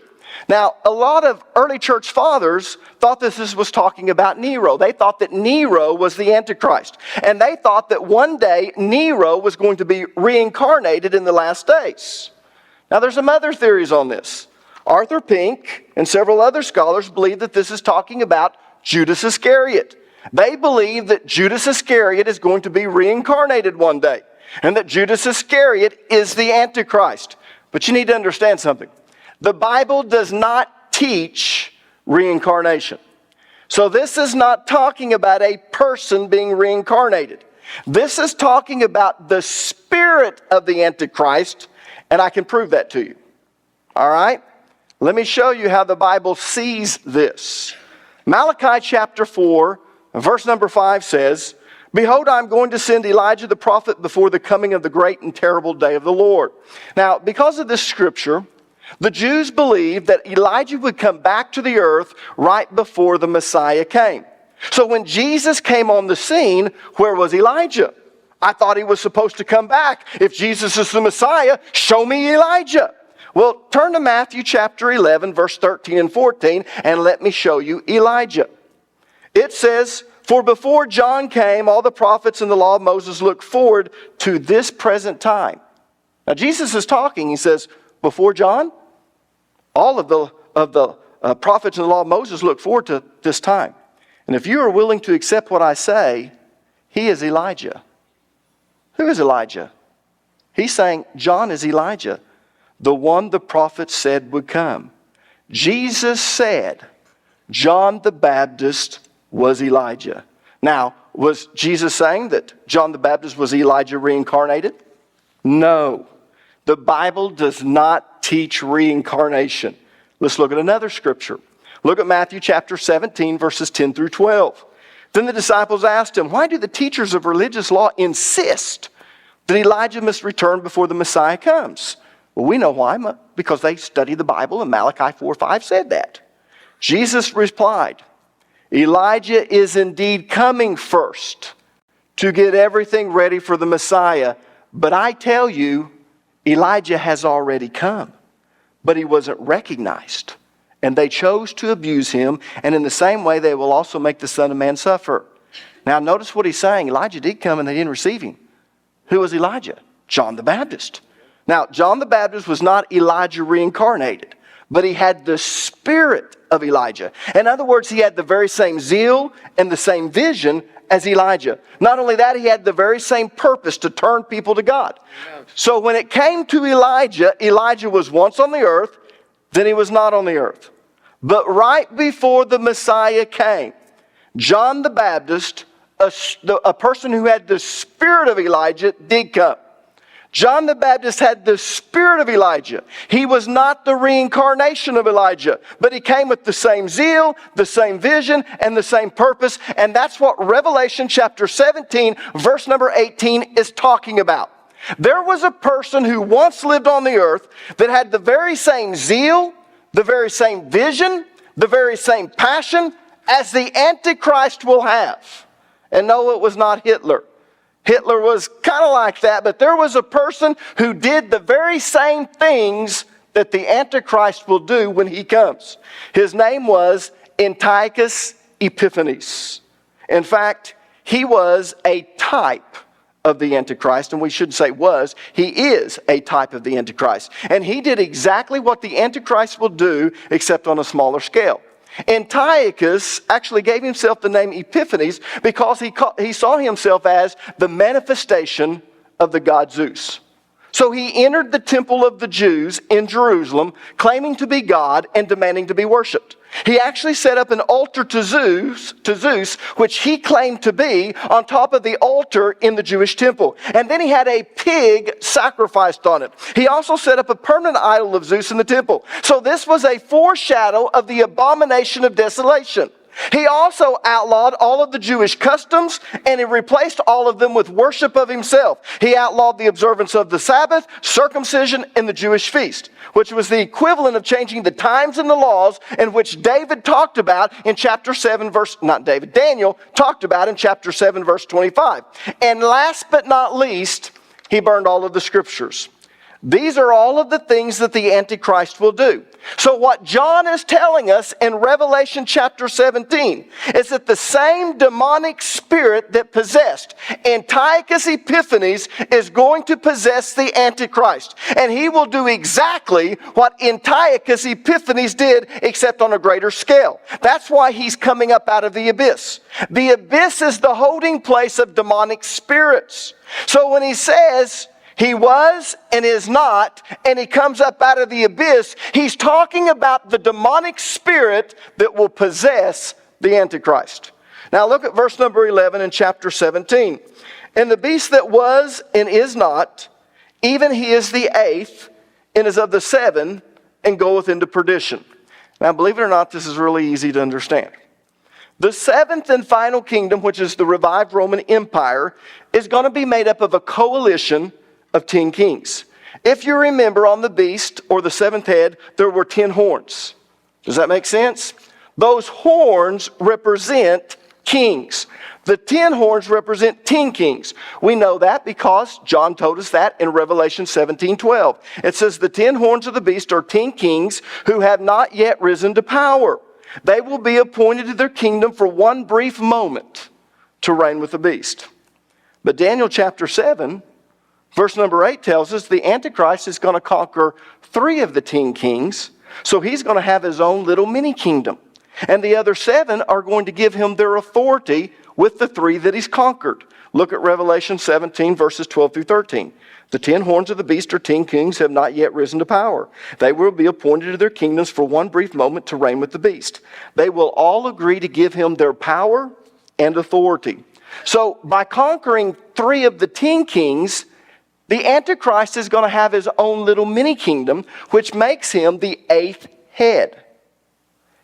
Now, a lot of early church fathers thought this was talking about Nero. They thought that Nero was the Antichrist. And they thought that one day Nero was going to be reincarnated in the last days. Now, there's some other theories on this. Arthur Pink and several other scholars believe that this is talking about Judas Iscariot. They believe that Judas Iscariot is going to be reincarnated one day, and that Judas Iscariot is the Antichrist. But you need to understand something. The Bible does not teach reincarnation. So this is not talking about a person being reincarnated. This is talking about the spirit of the Antichrist, and I can prove that to you. All right? Let me show you how the Bible sees this. Malachi chapter 4, verse number 5 says, "Behold, I am going to send Elijah the prophet before the coming of the great and terrible day of the Lord." Now, because of this scripture, the Jews believed that Elijah would come back to the earth right before the Messiah came. So when Jesus came on the scene, where was Elijah? I thought he was supposed to come back. If Jesus is the Messiah, show me Elijah. Well, turn to Matthew chapter 11, verse 13 and 14, and let me show you Elijah. It says, "For before John came, all the prophets and the law of Moses looked forward to this present time." Now Jesus is talking. He says, before John, all of the prophets and the law of Moses look forward to this time. And if you are willing to accept what I say, he is Elijah. Who is Elijah? He's saying John is Elijah, the one the prophet said would come. Jesus said John the Baptist was Elijah. Now, was Jesus saying that John the Baptist was Elijah reincarnated? No. The Bible does not teach reincarnation. Let's look at another scripture. Look at Matthew chapter 17, verses 10 through 12. Then the disciples asked him, "Why do the teachers of religious law insist that Elijah must return before the Messiah comes?" Well, we know why, because they study the Bible, and Malachi 4:5 said that. Jesus replied, "Elijah is indeed coming first to get everything ready for the Messiah. But I tell you, Elijah has already come, but he wasn't recognized. And they chose to abuse him, and in the same way they will also make the Son of Man suffer." Now notice what he's saying. Elijah did come and they didn't receive him. Who was Elijah? John the Baptist. Now, John the Baptist was not Elijah reincarnated, but he had the spirit of Elijah. In other words, he had the very same zeal and the same vision as Elijah. Not only that, he had the very same purpose to turn people to God. So when it came to Elijah, Elijah was once on the earth, then he was not on the earth. But right before the Messiah came, John the Baptist, a person who had the spirit of Elijah, did come. John the Baptist had the spirit of Elijah. He was not the reincarnation of Elijah, but he came with the same zeal, the same vision, and the same purpose. And that's what Revelation chapter 17, verse number 18 is talking about. There was a person who once lived on the earth that had the very same zeal, the very same vision, the very same passion as the Antichrist will have. And no, it was not Hitler. Hitler was kind of like that, but there was a person who did the very same things that the Antichrist will do when he comes. His name was Antiochus Epiphanes. In fact, he was a type of the Antichrist, and we shouldn't say was, he is a type of the Antichrist. And he did exactly what the Antichrist will do, except on a smaller scale. Antiochus actually gave himself the name Epiphanes because he saw himself as the manifestation of the god Zeus. So he entered the temple of the Jews in Jerusalem, claiming to be God and demanding to be worshipped. He actually set up an altar to Zeus, which he claimed to be, on top of the altar in the Jewish temple. And then he had a pig sacrificed on it. He also set up a permanent idol of Zeus in the temple. So this was a foreshadow of the abomination of desolation. He also outlawed all of the Jewish customs, and he replaced all of them with worship of himself. He outlawed the observance of the Sabbath, circumcision, and the Jewish feast, which was the equivalent of changing the times and the laws in which David talked about in chapter 7, Daniel talked about in chapter 7, verse 25. And last but not least, he burned all of the scriptures. These are all of the things that the Antichrist will do. So what John is telling us in Revelation chapter 17 is that the same demonic spirit that possessed Antiochus Epiphanes is going to possess the Antichrist. And he will do exactly what Antiochus Epiphanes did, except on a greater scale. That's why he's coming up out of the abyss. The abyss is the holding place of demonic spirits. So when he says he was and is not, and he comes up out of the abyss, he's talking about the demonic spirit that will possess the Antichrist. Now look at verse number 11 in chapter 17. And the beast that was and is not, even he is the eighth, and is of the seven, and goeth into perdition. Now believe it or not, this is really easy to understand. The seventh and final kingdom, which is the revived Roman Empire, is going to be made up of a coalition of 10 kings. If you remember, on the beast, or the seventh head, there were 10 horns. Does that make sense? Those horns represent kings. The 10 horns represent 10 kings. We know that because John told us that in Revelation 17:12. It says the 10 horns of the beast are 10 kings who have not yet risen to power. They will be appointed to their kingdom for one brief moment to reign with the beast. But Daniel chapter 7, verse number 8 tells us the Antichrist is going to conquer 3 of the 10 kings. So he's going to have his own little mini kingdom. And the other 7 are going to give him their authority with the 3 that he's conquered. Look at Revelation 17, verses 12 through 13. The 10 horns of the beast, or 10 kings, have not yet risen to power. They will be appointed to their kingdoms for one brief moment to reign with the beast. They will all agree to give him their power and authority. So by conquering 3 of the 10 kings, the Antichrist is going to have his own little mini kingdom, which makes him the 8th head.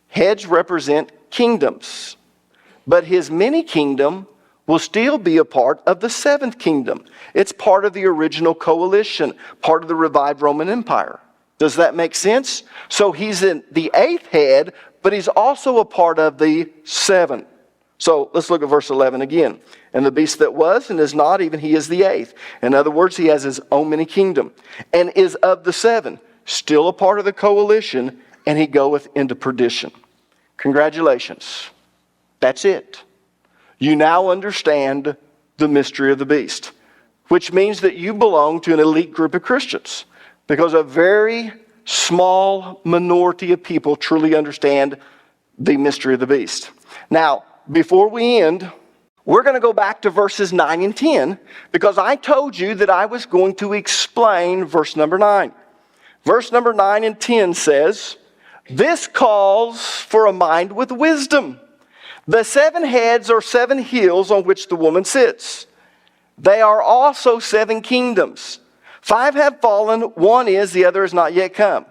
Heads represent kingdoms. But his mini kingdom will still be a part of the 7th kingdom. It's part of the original coalition, part of the revived Roman Empire. Does that make sense? So he's in the 8th head, but he's also a part of the 7. So let's look at verse 11 again. And the beast that was and is not, even he is the 8th. In other words, he has his own mini kingdom and is of the 7, still a part of the coalition, and he goeth into perdition. Congratulations. That's it. You now understand the mystery of the beast, which means that you belong to an elite group of Christians, because a very small minority of people truly understand the mystery of the beast. Now, before we end, we're going to go back to verses 9 and 10, because I told you that I was going to explain verse number 9. Verse number 9 and 10 says, "This calls for a mind with wisdom. The 7 heads are 7 hills on which the woman sits. They are also 7 kingdoms. 5 have fallen, 1 is, the other has not yet come."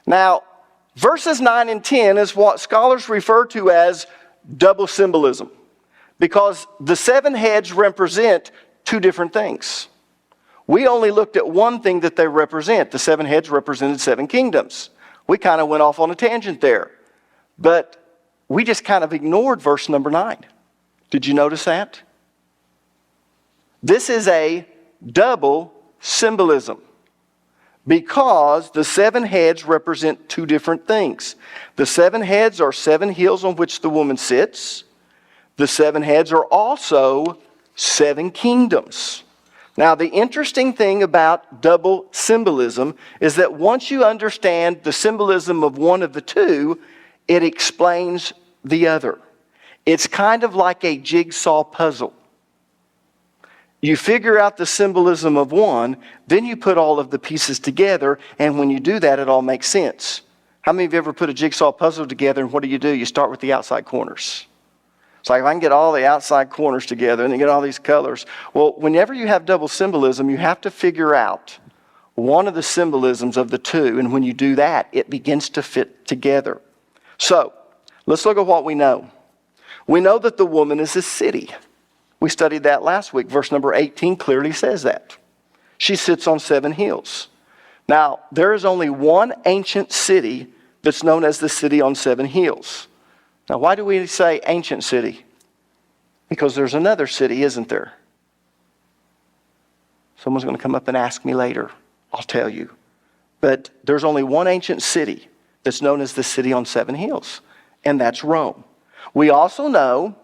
Now, verses 9 and 10 is what scholars refer to as double symbolism, because the 7 heads represent 2 different things. We only looked at one thing that they represent. The 7 heads represented 7 kingdoms. We kind of went off on a tangent there. But we just kind of ignored verse number 9. Did you notice that? This is a double symbolism, because the 7 heads represent 2 different things. The 7 heads are 7 hills on which the woman sits. The 7 heads are also 7 kingdoms. Now, the interesting thing about double symbolism is that once you understand the symbolism of one of the 2, it explains the other. It's kind of like a jigsaw puzzle. You figure out the symbolism of one, then you put all of the pieces together, and when you do that, it all makes sense. How many of you ever put a jigsaw puzzle together, and what do? You start with the outside corners. It's like, if I can get all the outside corners together and then get all these colors. Well, whenever you have double symbolism, you have to figure out one of the symbolisms of the 2, and when you do that, it begins to fit together. So, let's look at what we know. We know that the woman is a city. We studied that last week. Verse number 18 clearly says that. She sits on 7 hills. Now, there is only one ancient city that's known as the city on 7 hills. Now, why do we say ancient city? Because there's another city, isn't there? Someone's going to come up and ask me later. I'll tell you. But there's only one ancient city that's known as the city on 7 hills, and that's Rome. We also know,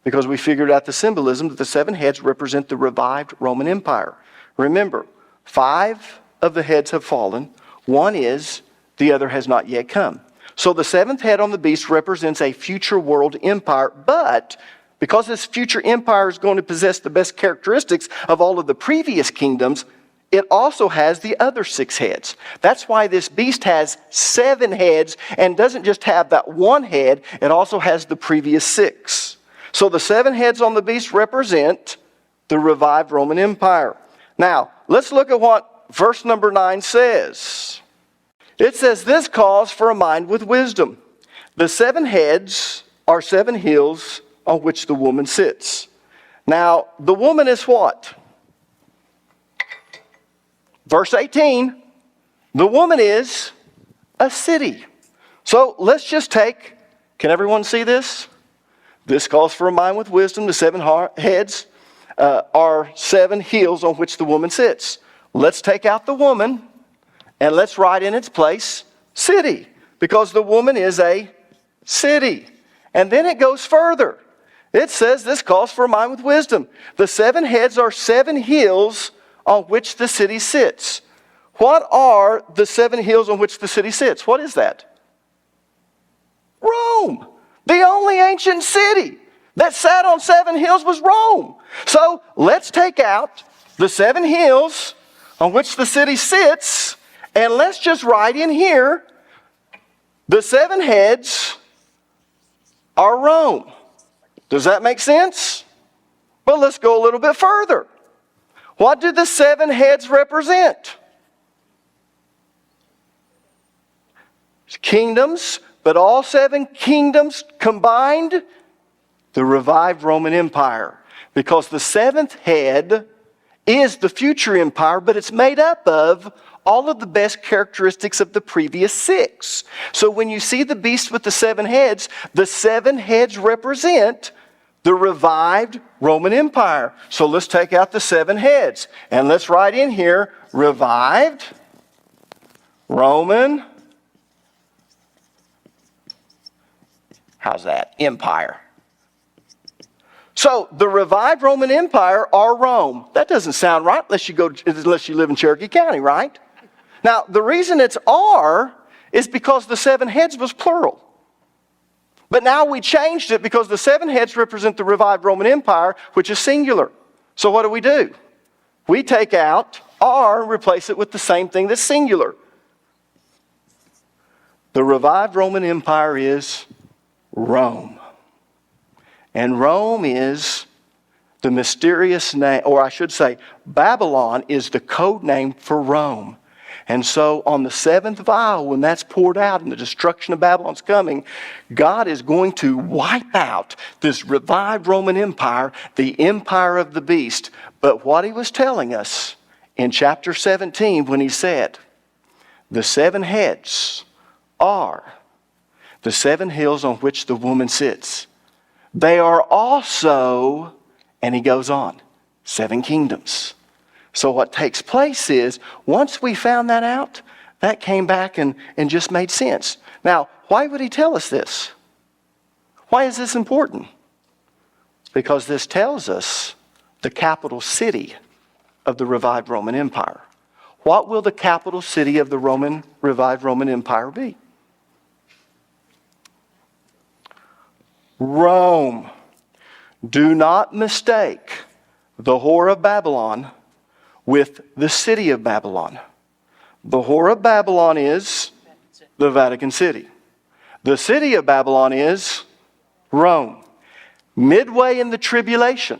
because we figured out the symbolism, that the 7 heads represent the revived Roman Empire. Remember, 5 of the heads have fallen. 1 is, the other has not yet come. So the 7th head on the beast represents a future world empire, but because this future empire is going to possess the best characteristics of all of the previous kingdoms, it also has the other 6 heads. That's why this beast has 7 heads and doesn't just have that 1 head, it also has the previous 6. So the 7 heads on the beast represent the revived Roman Empire. Now, let's look at what verse number 9 says. It says, this calls for a mind with wisdom. The 7 heads are 7 hills on which the woman sits. Now, the woman is what? Verse 18, the woman is a city. So let's just take, can everyone see this? This calls for a mind with wisdom. The 7 heads are 7 hills on which the woman sits. Let's take out the woman and let's write in its place city, because the woman is a city. And then it goes further. It says this calls for a mind with wisdom. The 7 heads are 7 hills on which the city sits. What are the 7 hills on which the city sits? What is that? Rome. The only ancient city that sat on 7 hills was Rome. So let's take out the 7 hills on which the city sits, and let's just write in here, the 7 heads are Rome. Does that make sense? But let's go a little bit further. What do the 7 heads represent? Kingdoms, but all 7 kingdoms combined, the revived Roman Empire. Because the 7th head is the future empire, but it's made up of all of the best characteristics of the previous 6. So when you see the beast with the 7 heads represent the revived Roman Empire. So let's take out the 7 heads and let's write in here, revived Roman, how's that? Empire. So the revived Roman Empire are Rome. That doesn't sound right unless you live in Cherokee County, right? Now, the reason it's R is because the 7 heads was plural. But now we changed it because the 7 heads represent the revived Roman Empire, which is singular. So what do? We take out R and replace it with the same thing that's singular. The revived Roman Empire is Rome. And Rome is the mysterious name, or I should say, Babylon is the code name for Rome. And so on the 7th vial, when that's poured out and the destruction of Babylon's coming, God is going to wipe out this revived Roman Empire, the empire of the beast. But what he was telling us in chapter 17 when he said, the 7 heads are the 7 hills on which the woman sits. They are also, and he goes on, 7 kingdoms. So what takes place is, once we found that out, that came back and just made sense. Now, why would he tell us this? Why is this important? Because this tells us the capital city of the revived Roman Empire. What will the capital city of the revived Roman Empire be? Rome. Do not mistake the whore of Babylon with the city of Babylon. The whore of Babylon is the Vatican City. The city of Babylon is Rome. Midway in the tribulation,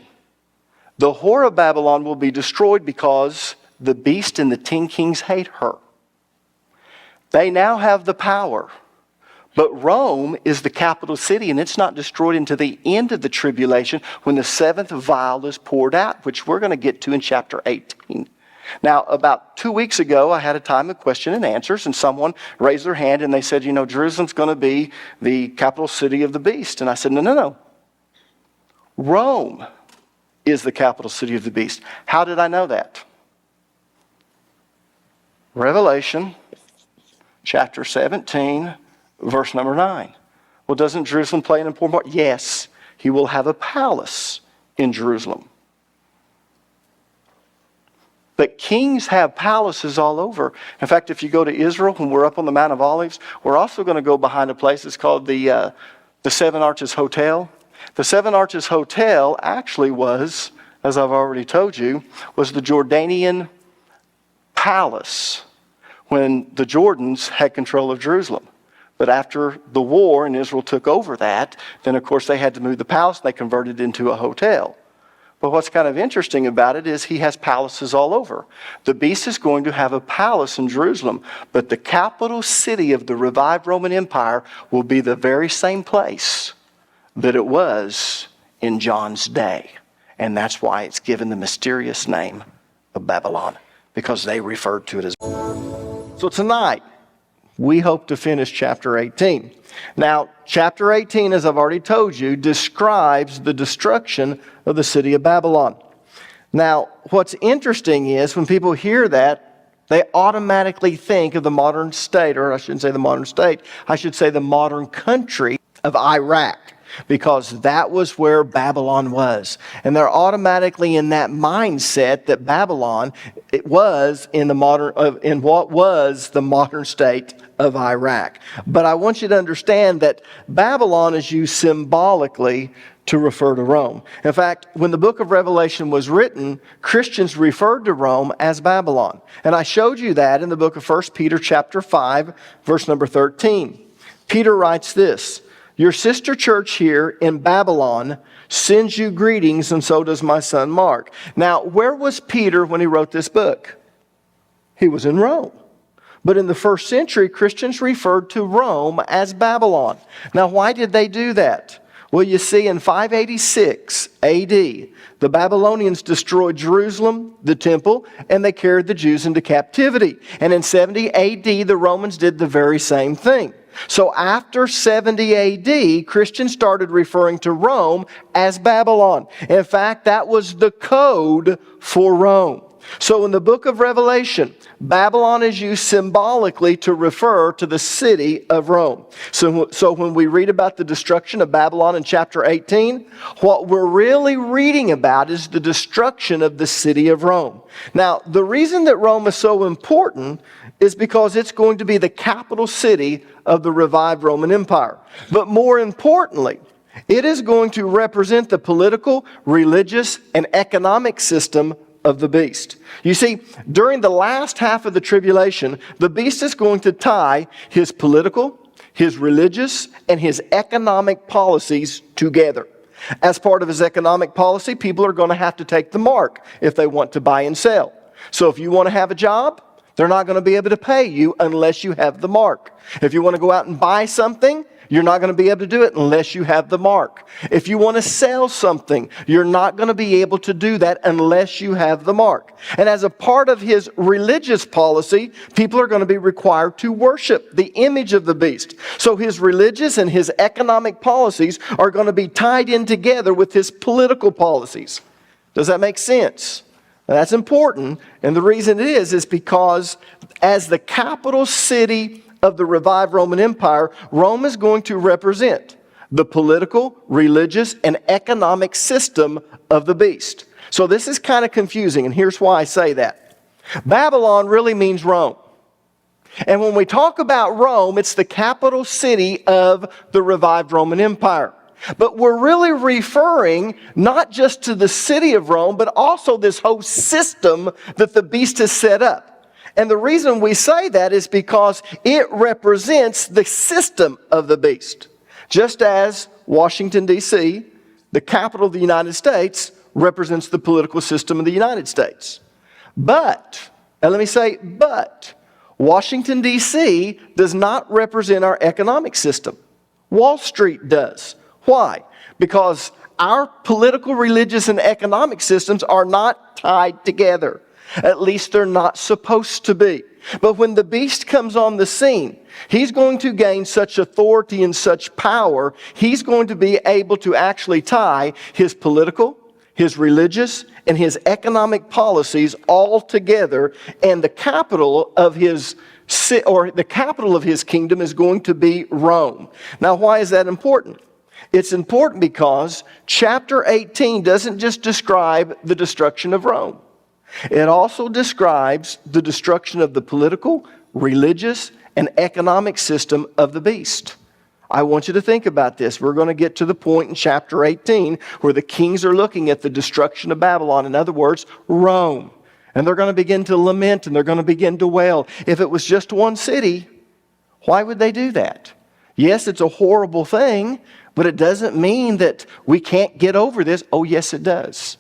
the whore of Babylon will be destroyed because the beast and the 10 kings hate her. They now have the power. But Rome is the capital city, and it's not destroyed until the end of the tribulation when the 7th vial is poured out, which we're going to get to in chapter 18. Now, about 2 weeks ago, I had a time of question and answers, and someone raised their hand and they said, Jerusalem's going to be the capital city of the beast. And I said, no. Rome is the capital city of the beast. How did I know that? Revelation chapter 17, verse number 9. Well, doesn't Jerusalem play an important part? Yes, he will have a palace in Jerusalem. But kings have palaces all over. In fact, if you go to Israel, when we're up on the Mount of Olives, we're also going to go behind a place that's called the Seven Arches Hotel. The Seven Arches Hotel actually was, as I've already told you, was the Jordanian palace when the Jordans had control of Jerusalem. But after the war and Israel took over that, then of course they had to move the palace and they converted it into a hotel. But what's kind of interesting about it is he has palaces all over. The beast is going to have a palace in Jerusalem, but the capital city of the revived Roman Empire will be the very same place that it was in John's day. And that's why it's given the mysterious name of Babylon, because they referred to it as. So tonight, we hope to finish chapter 18. Now, chapter 18, as I've already told you, describes the destruction of the city of Babylon. Now, what's interesting is when people hear that, they automatically think of the modern state, or I shouldn't say the modern state, I should say the modern country of Iraq, because that was where Babylon was. And they're automatically in that mindset that Babylon, it was in what was the modern state of Iraq. But I want you to understand that Babylon is used symbolically to refer to Rome. In fact, when the book of Revelation was written, Christians referred to Rome as Babylon. And I showed you that in the book of 1 Peter chapter 5, verse number 13. Peter writes this, "Your sister church here in Babylon sends you greetings, and so does my son Mark." Now, where was Peter when he wrote this book? He was in Rome. But in the first century, Christians referred to Rome as Babylon. Now, why did they do that? Well, you see, in 586 AD, the Babylonians destroyed Jerusalem, the temple, and they carried the Jews into captivity. And in 70 AD, the Romans did the very same thing. So after 70 AD, Christians started referring to Rome as Babylon. In fact, that was the code for Rome. So in the book of Revelation, Babylon is used symbolically to refer to the city of Rome. So when we read about the destruction of Babylon in chapter 18, what we're really reading about is the destruction of the city of Rome. Now, the reason that Rome is so important is because it's going to be the capital city of the revived Roman Empire. But more importantly, it is going to represent the political, religious, and economic system of the beast. You see, during the last half of the tribulation, the beast is going to tie his political, his religious, and his economic policies together. As part of his economic policy, people are going to have to take the mark if they want to buy and sell. So if you want to have a job, they're not going to be able to pay you unless you have the mark. If you want to go out and buy something, you're not going to be able to do it unless you have the mark. If you want to sell something, you're not going to be able to do that unless you have the mark. And as a part of his religious policy, people are going to be required to worship the image of the beast. So his religious and his economic policies are going to be tied in together with his political policies. Does that make sense? Now, that's important, and the reason it is because as the capital city of the revived Roman Empire, Rome is going to represent the political, religious, and economic system of the beast. So this is kind of confusing, and here's why I say that. Babylon really means Rome. And when we talk about Rome, it's the capital city of the revived Roman Empire. But we're really referring not just to the city of Rome, but also this whole system that the beast has set up. And the reason we say that is because it represents the system of the beast. Just as Washington, D.C., the capital of the United States, represents the political system of the United States. But, and let me say, but, Washington, D.C. does not represent our economic system. Wall Street does. Why? Because our political, religious, and economic systems are not tied together. At least they're not supposed to be. But when the beast comes on the scene, he's going to gain such authority and such power, he's going to be able to actually tie his political, his religious, and his economic policies all together, and the capital of his kingdom is going to be Rome. Now, why is that important? It's important because chapter 18 doesn't just describe the destruction of Rome. It also describes the destruction of the political, religious, and economic system of the beast. I want you to think about this. We're going to get to the point in chapter 18 where the kings are looking at the destruction of Babylon. In other words, Rome. And they're going to begin to lament and they're going to begin to wail. If it was just one city, why would they do that? Yes, it's a horrible thing, but it doesn't mean that we can't get over this. Oh, yes, it does.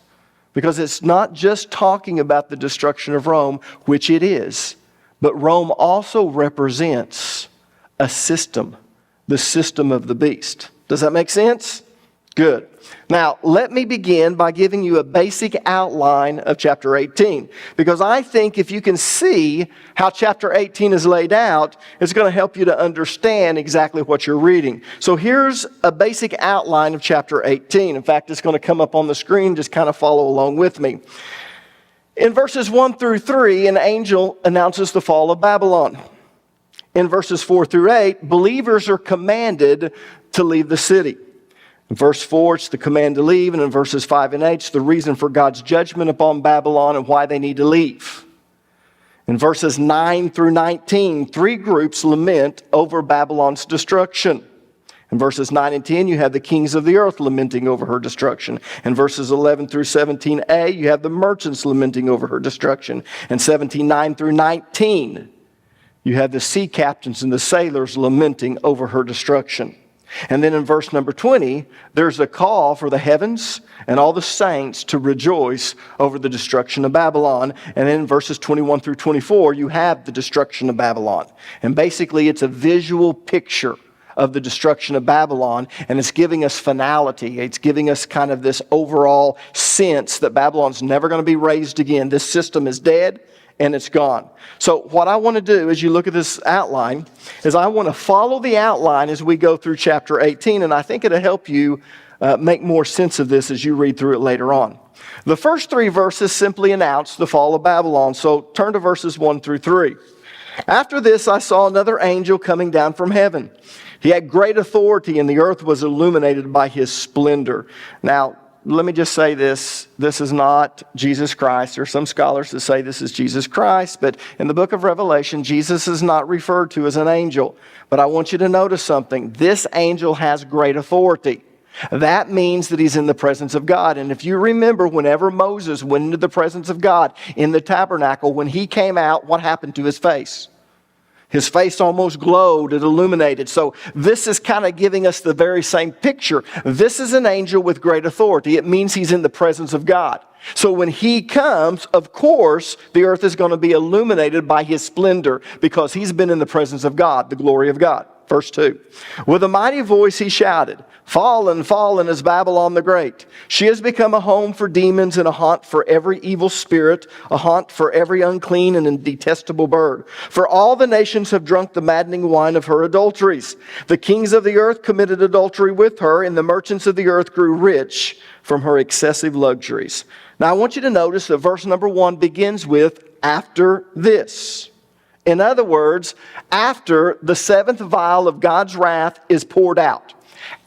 Because it's not just talking about the destruction of Rome, which it is, but Rome also represents a system, the system of the beast. Does that make sense? Good. Now, let me begin by giving you a basic outline of chapter 18, because I think if you can see how chapter 18 is laid out, it's going to help you to understand exactly what you're reading. So here's a basic outline of chapter 18. In fact, it's going to come up on the screen. Just kind of follow along with me. In verses 1 through 3, an angel announces the fall of Babylon. In verses 4 through 8, believers are commanded to leave the city. In verse 4, it's the command to leave, and in verses 5 and 8, it's the reason for God's judgment upon Babylon and why they need to leave. In verses 9 through 19, three groups lament over Babylon's destruction. In verses 9 and 10, you have the kings of the earth lamenting over her destruction. In verses 11 through 17a, you have the merchants lamenting over her destruction. In 17:9 through 19, you have the sea captains and the sailors lamenting over her destruction. And then in verse number 20, there's a call for the heavens and all the saints to rejoice over the destruction of Babylon. And then in verses 21 through 24, you have the destruction of Babylon. And basically, it's a visual picture of the destruction of Babylon, and it's giving us finality. It's giving us kind of this overall sense that Babylon's never going to be raised again. This system is dead, and it's gone. So what I want to do as you look at this outline is I want to follow the outline as we go through chapter 18, and I think it'll help you make more sense of this as you read through it later on. The first three verses simply announce the fall of Babylon, so turn to verses 1 through 3. After this, I saw another angel coming down from heaven. He had great authority, and the earth was illuminated by his splendor. Now, let me just say this. This is not Jesus Christ. There are some scholars that say this is Jesus Christ, but in the book of Revelation, Jesus is not referred to as an angel. But I want you to notice something. This angel has great authority. That means that he's in the presence of God. And if you remember, whenever Moses went into the presence of God in the tabernacle, when he came out, what happened to his face? His face almost glowed, it illuminated. So this is kind of giving us the very same picture. This is an angel with great authority. It means he's in the presence of God. So when he comes, of course, the earth is going to be illuminated by his splendor because he's been in the presence of God, the glory of God. Verse 2. With a mighty voice he shouted, "Fallen, fallen is Babylon the Great. She has become a home for demons and a haunt for every evil spirit, a haunt for every unclean and detestable bird. For all the nations have drunk the maddening wine of her adulteries. The kings of the earth committed adultery with her, and the merchants of the earth grew rich from her excessive luxuries." Now I want you to notice that verse number 1 begins with, after this. In other words, after the seventh vial of God's wrath is poured out.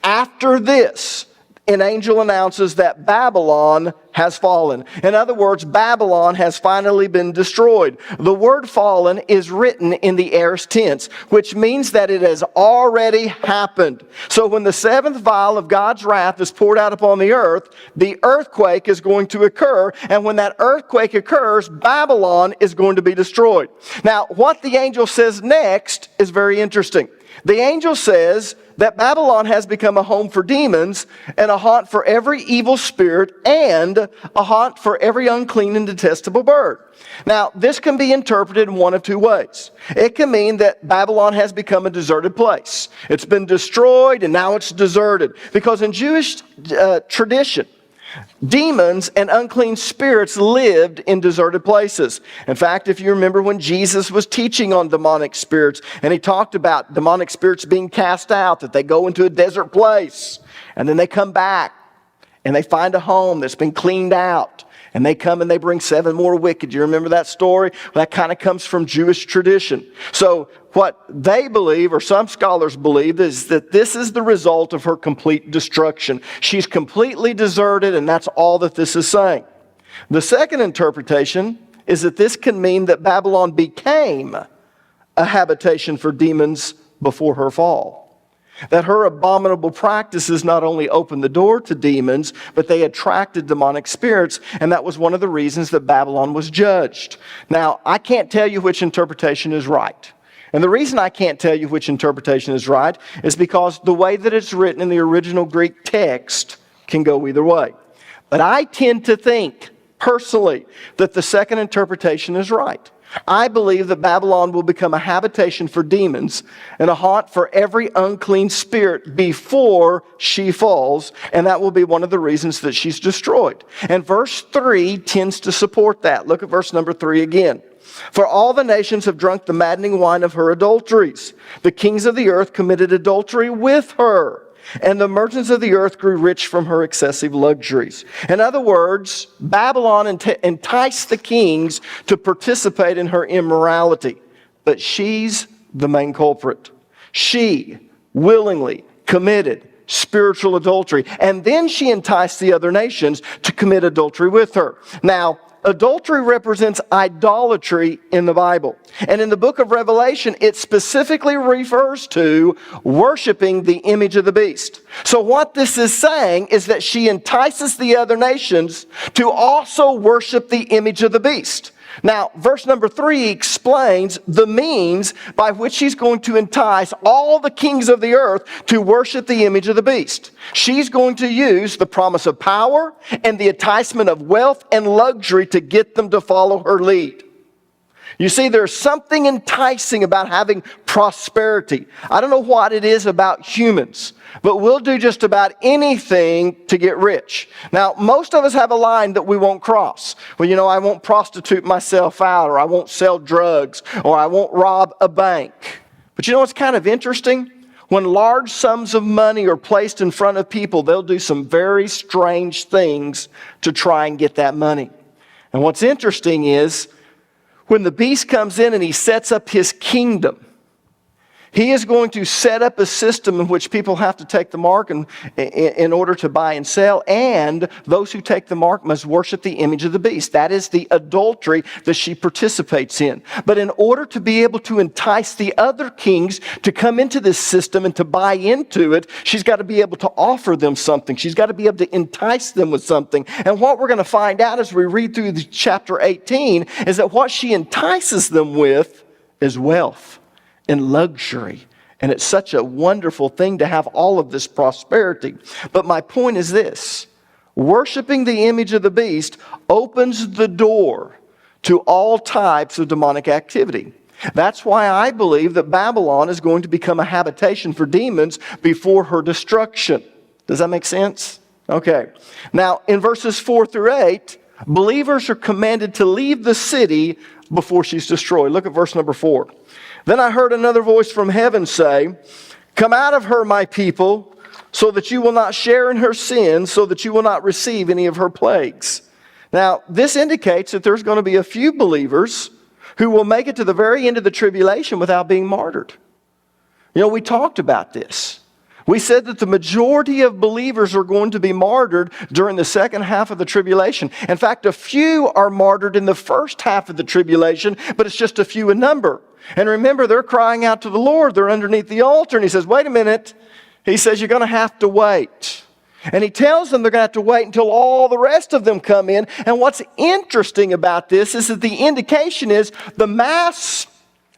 After this, an angel announces that Babylon has fallen. In other words, Babylon has finally been destroyed. The word fallen is written in the aorist tense, which means that it has already happened. So when the seventh vial of God's wrath is poured out upon the earth, the earthquake is going to occur. And when that earthquake occurs, Babylon is going to be destroyed. Now, what the angel says next is very interesting. The angel says that Babylon has become a home for demons and a haunt for every evil spirit and a haunt for every unclean and detestable bird. Now, this can be interpreted in one of two ways. It can mean that Babylon has become a deserted place. It's been destroyed and now it's deserted. Because in Jewish tradition, demons and unclean spirits lived in deserted places. In fact, if you remember when Jesus was teaching on demonic spirits, and he talked about demonic spirits being cast out, that they go into a desert place, and then they come back, and they find a home that's been cleaned out, and they come and they bring 7 more wicked. Do you remember that story? Well, that kind of comes from Jewish tradition. So what they believe, or some scholars believe, is that this is the result of her complete destruction. She's completely deserted, and that's all that this is saying. The second interpretation is that this can mean that Babylon became a habitation for demons before her fall. That her abominable practices not only opened the door to demons, but they attracted demonic spirits, and that was one of the reasons that Babylon was judged. Now, I can't tell you which interpretation is right. And the reason I can't tell you which interpretation is right is because the way that it's written in the original Greek text can go either way. But I tend to think, personally, that the second interpretation is right. I believe that Babylon will become a habitation for demons and a haunt for every unclean spirit before she falls, and that will be one of the reasons that she's destroyed. And verse 3 tends to support that. Look at verse number 3 again. For all the nations have drunk the maddening wine of her adulteries. The kings of the earth committed adultery with her, and the merchants of the earth grew rich from her excessive luxuries. In other words, Babylon enticed the kings to participate in her immorality. But she's the main culprit. She willingly committed spiritual adultery. And then she enticed the other nations to commit adultery with her. Now, adultery represents idolatry in the Bible. And in the book of Revelation, it specifically refers to worshiping the image of the beast. So what this is saying is that she entices the other nations to also worship the image of the beast. Now, verse number 3 explains the means by which she's going to entice all the kings of the earth to worship the image of the beast. She's going to use the promise of power and the enticement of wealth and luxury to get them to follow her lead. You see, there's something enticing about having prosperity. I don't know what it is about humans, but we'll do just about anything to get rich. Now, most of us have a line that we won't cross. Well, I won't prostitute myself out, or I won't sell drugs, or I won't rob a bank. But you know what's kind of interesting? When large sums of money are placed in front of people, they'll do some very strange things to try and get that money. And what's interesting is, when the beast comes in and he sets up his kingdom, he is going to set up a system in which people have to take the mark in order to buy and sell, and those who take the mark must worship the image of the beast. That is the adultery that she participates in. But in order to be able to entice the other kings to come into this system and to buy into it, she's got to be able to offer them something. She's got to be able to entice them with something. And what we're going to find out as we read through chapter 18 is that what she entices them with is wealth and luxury. And it's such a wonderful thing to have all of this prosperity. But my point is this: worshiping the image of the beast opens the door to all types of demonic activity. That's why I believe that Babylon is going to become a habitation for demons before her destruction. Does that make sense? Okay. Now, in verses 4 through 8, believers are commanded to leave the city before she's destroyed. Look at verse number 4. Then I heard another voice from heaven say, "Come out of her, my people, so that you will not share in her sins, so that you will not receive any of her plagues." Now, this indicates that there's going to be a few believers who will make it to the very end of the tribulation without being martyred. You know, we talked about this. We said that the majority of believers are going to be martyred during the second half of the tribulation. In fact, a few are martyred in the first half of the tribulation, but it's just a few in number. And remember, they're crying out to the Lord. They're underneath the altar. And he says, wait a minute. He says, you're going to have to wait. And he tells them they're going to have to wait until all the rest of them come in. And what's interesting about this is that the indication is the mass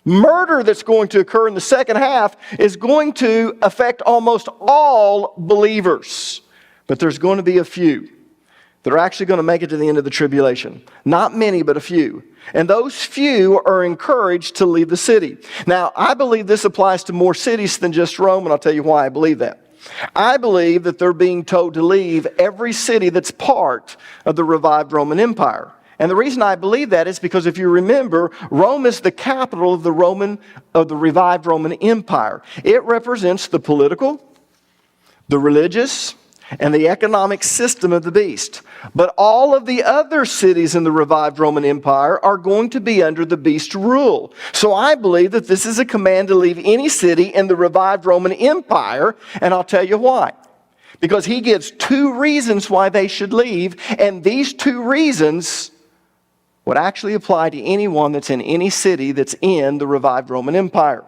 murder that's going to occur in the second half is going to affect almost all believers. But there's going to be a few that are actually going to make it to the end of the tribulation. Not many, but a few. And those few are encouraged to leave the city. Now, I believe this applies to more cities than just Rome, and I'll tell you why I believe that. I believe that they're being told to leave every city that's part of the revived Roman Empire. And the reason I believe that is because if you remember, Rome is the capital of the revived Roman Empire. It represents the political, the religious, and the economic system of the beast. But all of the other cities in the revived Roman Empire are going to be under the beast rule. So I believe that this is a command to leave any city in the revived Roman Empire, and I'll tell you why. Because he gives two reasons why they should leave, and these two reasons would actually apply to anyone that's in any city that's in the revived Roman Empire.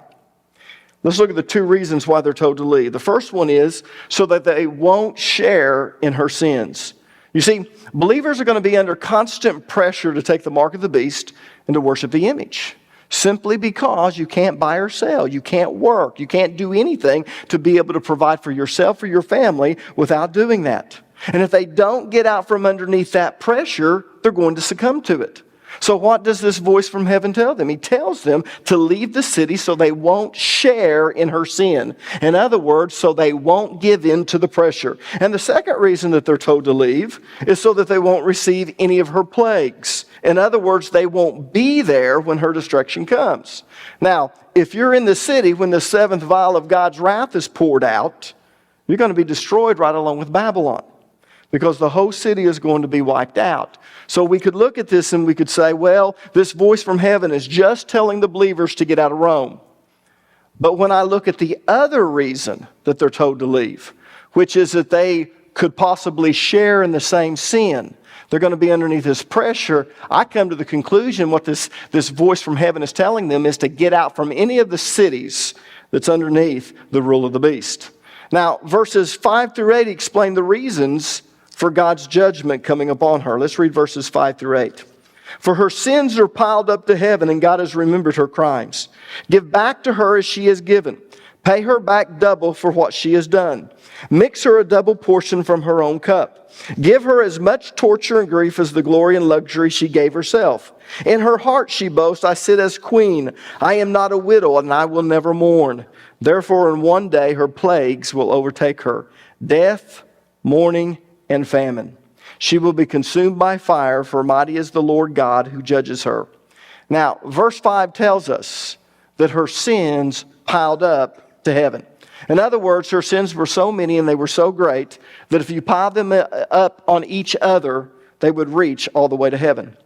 Let's look at the two reasons why they're told to leave. The first one is so that they won't share in her sins. You see, believers are going to be under constant pressure to take the mark of the beast and to worship the image. Simply because you can't buy or sell, you can't work, you can't do anything to be able to provide for yourself or your family without doing that. And if they don't get out from underneath that pressure, they're going to succumb to it. So what does this voice from heaven tell them? He tells them to leave the city so they won't share in her sin. In other words, so they won't give in to the pressure. And the second reason that they're told to leave is so that they won't receive any of her plagues. In other words, they won't be there when her destruction comes. Now, if you're in the city when the seventh vial of God's wrath is poured out, you're going to be destroyed right along with Babylon, because the whole city is going to be wiped out. So we could look at this and we could say, well, this voice from heaven is just telling the believers to get out of Rome. But when I look at the other reason that they're told to leave, which is that they could possibly share in the same sin, they're going to be underneath this pressure, I come to the conclusion what this voice from heaven is telling them is to get out from any of the cities that's underneath the rule of the beast. Now, verses 5 through 8 explain the reasons for God's judgment coming upon her. Let's read verses 5 through 8. For her sins are piled up to heaven, and God has remembered her crimes. Give back to her as she has given. Pay her back double for what she has done. Mix her a double portion from her own cup. Give her as much torture and grief as the glory and luxury she gave herself. In her heart she boasts, I sit as queen. I am not a widow, and I will never mourn. Therefore in one day her plagues will overtake her. Death, mourning, and famine. She will be consumed by fire, for mighty is the Lord God who judges her. Now, verse 5 tells us that her sins piled up to heaven. In other words, her sins were so many and they were so great that if you piled them up on each other, they would reach all the way to heaven.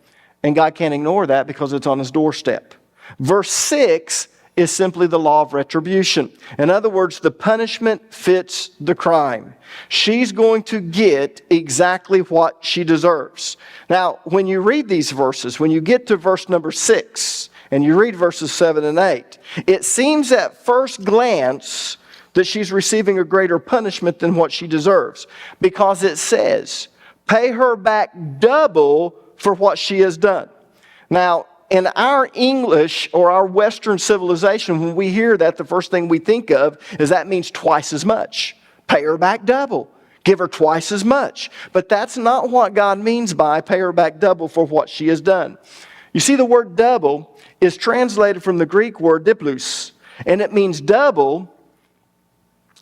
And God can't ignore that because it's on his doorstep. Verse 6 is simply the law of retribution. In other words, the punishment fits the crime. She's going to get exactly what she deserves. Now, when you read these verses, when you get to verse number 6, and you read verses 7 and 8, it seems at first glance that she's receiving a greater punishment than what she deserves. Because it says, pay her back double for what she has done. Now, in our English or our Western civilization, when we hear that, the first thing we think of is that means twice as much. Pay her back double. Give her twice as much. But that's not what God means by pay her back double for what she has done. You see, the word double is translated from the Greek word diplus, and it means double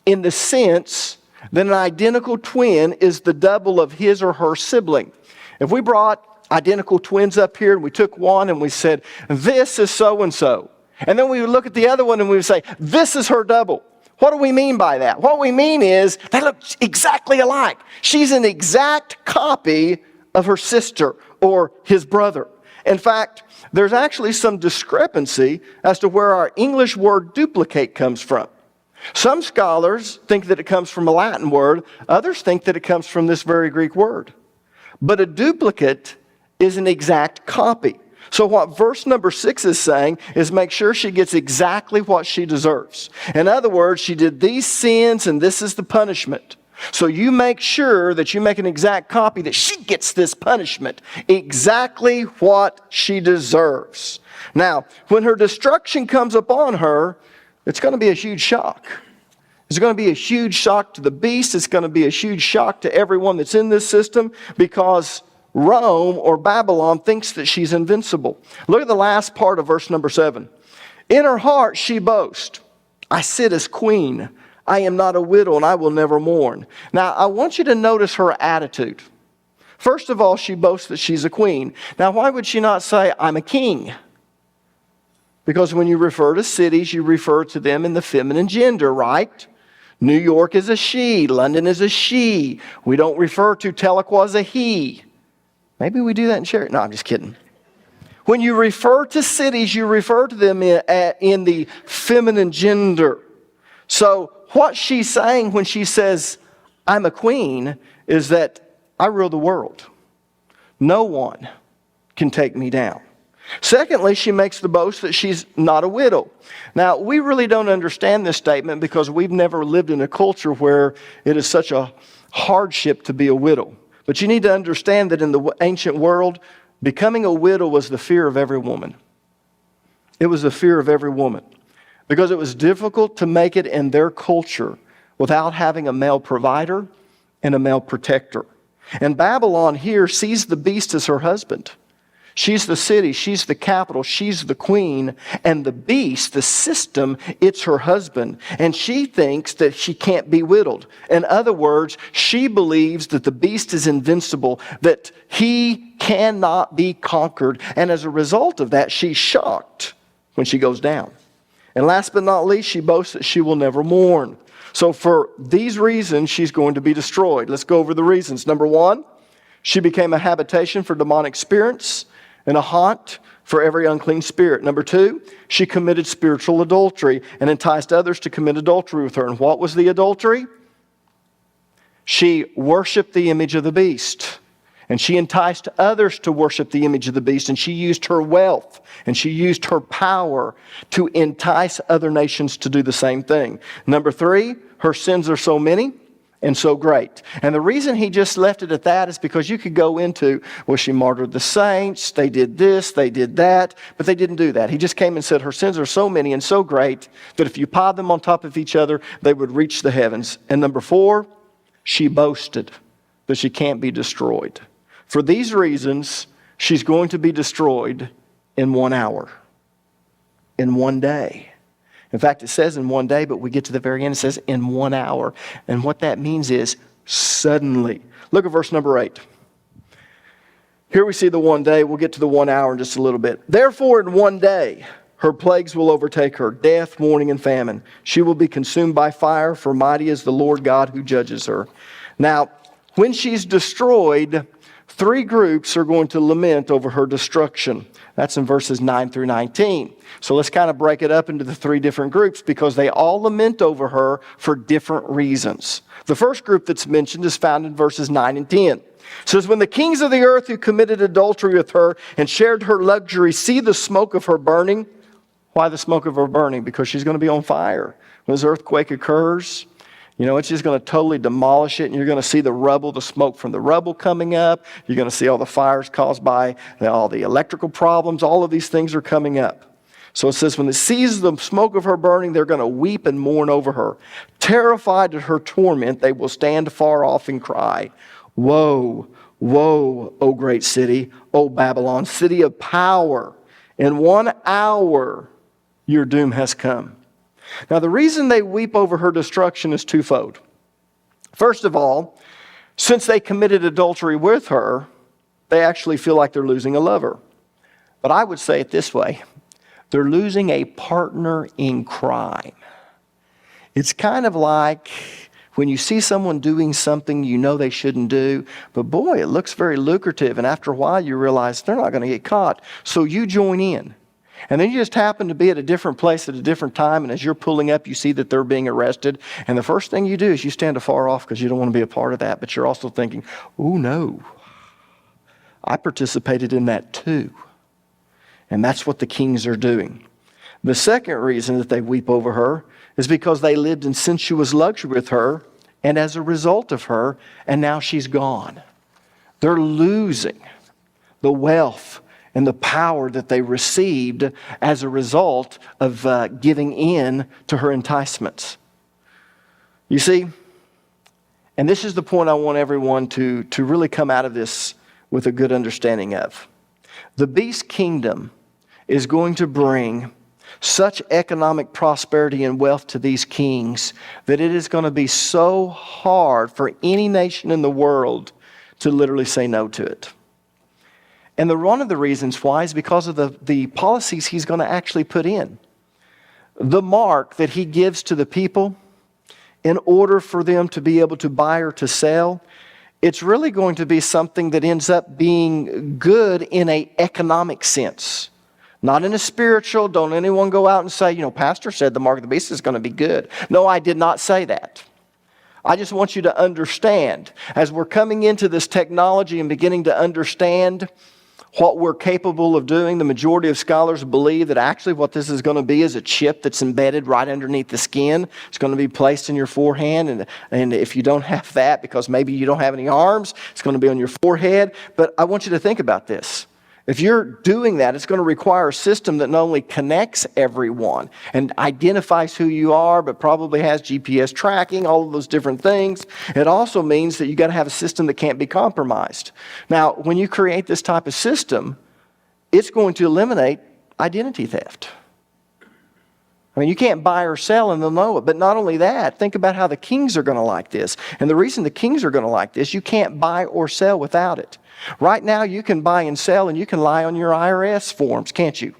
in the sense that an identical twin is the double of his or her sibling. If we brought identical twins up here and we took one and we said, this is so-and-so. And then we would look at the other one and we would say, this is her double. What do we mean by that? What we mean is they look exactly alike. She's an exact copy of her sister or his brother. In fact, there's actually some discrepancy as to where our English word duplicate comes from. Some scholars think that it comes from a Latin word. Others think that it comes from this very Greek word. But a duplicate is an exact copy. So what verse number 6 is saying is make sure she gets exactly what she deserves. In other words, she did these sins and this is the punishment. So you make sure that you make an exact copy that she gets this punishment, exactly what she deserves. Now, when her destruction comes upon her, it's going to be a huge shock. It's going to be a huge shock to the beast. It's going to be a huge shock to everyone that's in this system because Rome or Babylon thinks that she's invincible. Look at the last part of verse number 7. In her heart she boasts, I sit as queen. I am not a widow and I will never mourn. Now, I want you to notice her attitude. First of all, she boasts that she's a queen. Now, why would she not say, I'm a king? Because when you refer to cities, you refer to them in the feminine gender, right? New York is a she. London is a she. We don't refer to Tahlequah as a he. Maybe we do that in church. No, I'm just kidding. When you refer to cities, you refer to them in the feminine gender. So what she's saying when she says, I'm a queen, is that I rule the world. No one can take me down. Secondly, she makes the boast that she's not a widow. Now, we really don't understand this statement because we've never lived in a culture where it is such a hardship to be a widow. But you need to understand that in the ancient world, becoming a widow was the fear of every woman. It was the fear of every woman. Because it was difficult to make it in their culture without having a male provider and a male protector. And Babylon here sees the beast as her husband. She's the city, she's the capital, she's the queen, and the beast, the system, it's her husband. And she thinks that she can't be widowed. In other words, she believes that the beast is invincible, that he cannot be conquered. And as a result of that, she's shocked when she goes down. And last but not least, she boasts that she will never mourn. So for these reasons, she's going to be destroyed. Let's go over the reasons. Number 1, she became a habitation for demonic spirits and a haunt for every unclean spirit. Number 2, she committed spiritual adultery and enticed others to commit adultery with her. And what was the adultery? She worshiped the image of the beast. And she enticed others to worship the image of the beast. And she used her wealth and she used her power to entice other nations to do the same thing. Number 3, her sins are so many and so great. And the reason he just left it at that is because you could go into, well, she martyred the saints, they did this, they did that, but they didn't do that. He just came and said her sins are so many and so great that if you piled them on top of each other, they would reach the heavens. And number 4, she boasted that she can't be destroyed. For these reasons, she's going to be destroyed in 1 hour, in 1 day. In fact, it says in 1 day, but we get to the very end, it says in 1 hour. And what that means is suddenly. Look at verse number 8. Here we see the 1 day. We'll get to the 1 hour in just a little bit. Therefore, in 1 day, her plagues will overtake her, death, mourning, and famine. She will be consumed by fire, for mighty is the Lord God who judges her. Now, when she's destroyed, 3 groups are going to lament over her destruction. That's in verses 9 through 19. So let's kind of break it up into the 3 different groups because they all lament over her for different reasons. The first group that's mentioned is found in verses 9 and 10. It says, when the kings of the earth who committed adultery with her and shared her luxury see the smoke of her burning. Why the smoke of her burning? Because she's going to be on fire. When this earthquake occurs, it's just going to totally demolish it, and you're going to see the rubble, the smoke from the rubble coming up. You're going to see all the fires caused by all the electrical problems. All of these things are coming up. So it says, when it sees the smoke of her burning, they're going to weep and mourn over her. Terrified at her torment, they will stand far off and cry, woe, woe, O great city, O Babylon, city of power. In 1 hour, your doom has come. Now, the reason they weep over her destruction is twofold. First of all, since they committed adultery with her, they actually feel like they're losing a lover. But I would say it this way. They're losing a partner in crime. It's kind of like When you see someone doing something you know they shouldn't do, but boy, it looks very lucrative, and after a while you realize they're not going to get caught, so you join in. And then you just happen to be at a different place at a different time, and as you're pulling up, you see that they're being arrested, and the first thing you do is you stand afar off because you don't want to be a part of that, but you're also thinking, oh no, I participated in that too. And that's what the kings are doing. The second reason that they weep over her is because they lived in sensuous luxury with her, and as a result of her, and now she's gone. They're losing the wealth and the power that they received as a result of giving in to her enticements. You see, and this is the point I want everyone to really come out of this with a good understanding of. The beast kingdom is going to bring such economic prosperity and wealth to these kings that it is going to be so hard for any nation in the world to literally say no to it. And one of the reasons why is because of the policies he's going to actually put in. The mark that he gives to the people in order for them to be able to buy or to sell, it's really going to be something that ends up being good in an economic sense. Not in a spiritual, don't anyone go out and say, Pastor said the mark of the beast is going to be good. No, I did not say that. I just want you to understand, as we're coming into this technology and beginning to understand what we're capable of doing, the majority of scholars believe that actually what this is going to be is a chip that's embedded right underneath the skin. It's going to be placed in your forehead, and if you don't have that, because maybe you don't have any arms, it's going to be on your forehead. But I want you to think about this. If you're doing that, it's going to require a system that not only connects everyone and identifies who you are, but probably has GPS tracking, all of those different things. It also means that you got to have a system that can't be compromised. Now, when you create this type of system, it's going to eliminate identity theft. I mean, you can't buy or sell and they'll know it. But not only that, think about how the kings are going to like this. And the reason the kings are going to like this, you can't buy or sell without it. Right now, you can buy and sell and you can lie on your IRS forms, can't you?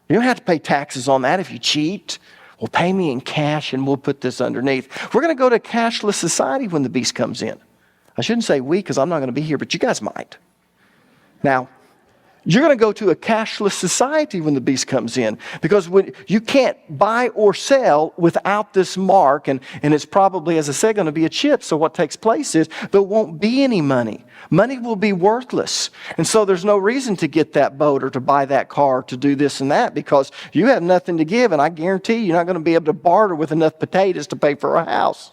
You don't have to pay taxes on that if you cheat. Well, pay me in cash and we'll put this underneath. We're going to go to a cashless society when the beast comes in. I shouldn't say we because I'm not going to be here, but you guys might. Now, you're going to go to a cashless society when the beast comes in because you can't buy or sell without this mark, and it's probably, as I said, going to be a chip. So what takes place is there won't be any money. Money will be worthless. And so there's no reason to get that boat or to buy that car, to do this and that, because you have nothing to give, and I guarantee you're not going to be able to barter with enough potatoes to pay for a house.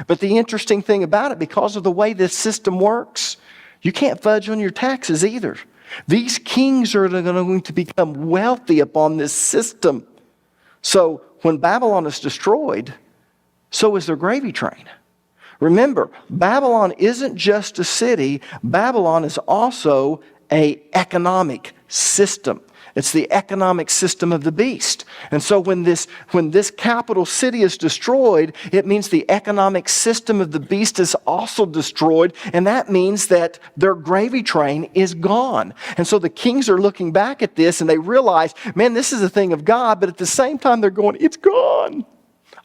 But the interesting thing about it, because of the way this system works, you can't fudge on your taxes either. These kings are going to become wealthy upon this system. So when Babylon is destroyed, so is their gravy train. Remember, Babylon isn't just a city. Babylon is also an economic system. It's the economic system of the beast. And so when this capital city is destroyed, it means the economic system of the beast is also destroyed. And that means that their gravy train is gone. And so the kings are looking back at this and they realize, man, this is a thing of God. But at the same time, they're going, it's gone.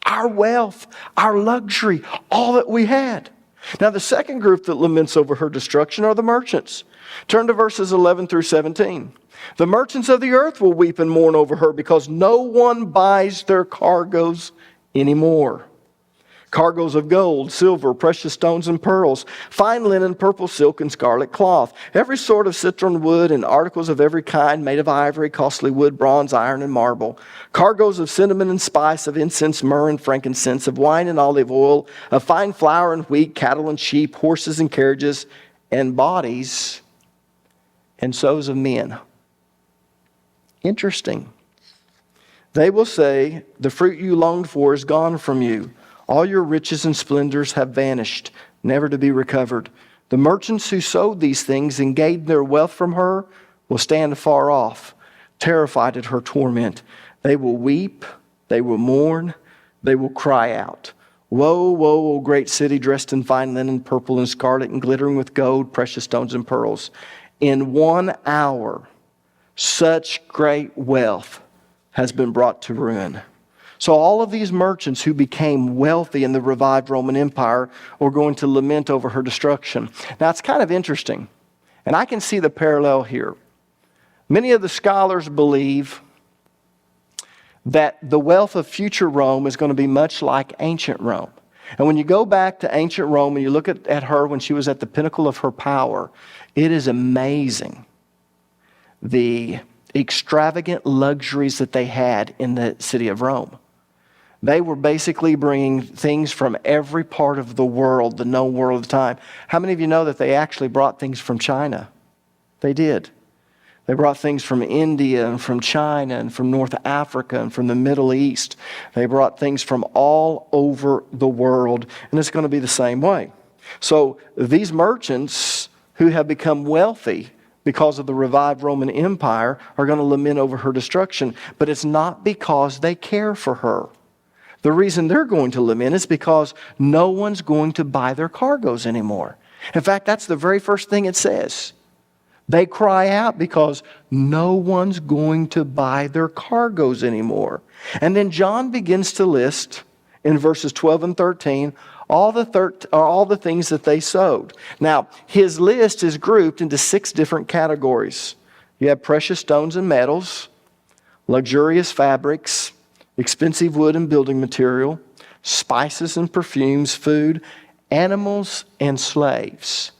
Our wealth, our luxury, all that we had. Now, the second group that laments over her destruction are the merchants. Turn to verses 11 through 17. The merchants of the earth will weep and mourn over her because no one buys their cargoes anymore. Cargoes of gold, silver, precious stones and pearls, fine linen, purple silk and scarlet cloth, every sort of citron wood and articles of every kind made of ivory, costly wood, bronze, iron and marble. Cargoes of cinnamon and spice, of incense, myrrh and frankincense, of wine and olive oil, of fine flour and wheat, cattle and sheep, horses and carriages, and bodies and souls of men. Interesting. They will say, the fruit you longed for is gone from you. All your riches and splendors have vanished, never to be recovered. The merchants who sold these things and gained their wealth from her will stand far off, terrified at her torment. They will weep, they will mourn, they will cry out. Woe, woe, O great city, dressed in fine linen, purple and scarlet, and glittering with gold, precious stones and pearls. In 1 hour, such great wealth has been brought to ruin. So all of these merchants who became wealthy in the revived Roman Empire are going to lament over her destruction. Now it's kind of interesting, and I can see the parallel here. Many of the scholars believe that the wealth of future Rome is going to be much like ancient Rome. And when you go back to ancient Rome and you look at her when she was at the pinnacle of her power, it is amazing the extravagant luxuries that they had in the city of Rome. They were basically bringing things from every part of the world, the known world of the time. How many of you know that they actually brought things from China? They did. They brought things from India and from China and from North Africa and from the Middle East. They brought things from all over the world, and it's going to be the same way. So these merchants who have become wealthy because of the revived Roman Empire are going to lament over her destruction, but it's not because they care for her. The reason they're going to lament is because no one's going to buy their cargoes anymore. In fact, that's the very first thing it says. They cry out because no one's going to buy their cargoes anymore. And then John begins to list in verses 12 and 13 all the things that they sowed. Now, his list is grouped into 6 different categories. You have precious stones and metals, luxurious fabrics, expensive wood and building material, spices and perfumes, food, animals and slaves.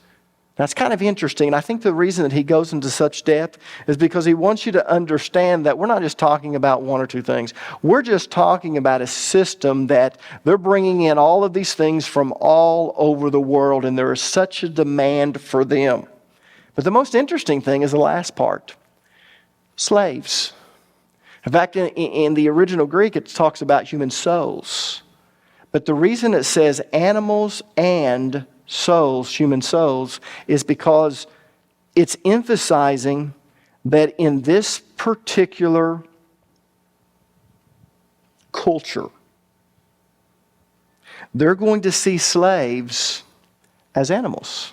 That's kind of interesting, and I think the reason that he goes into such depth is because he wants you to understand that we're not just talking about 1 or 2 things. We're just talking about a system that they're bringing in all of these things from all over the world, and there is such a demand for them. But the most interesting thing is the last part. Slaves. In fact, in the original Greek, it talks about human souls. But the reason it says animals and souls, human souls, is because it's emphasizing that in this particular culture, they're going to see slaves as animals.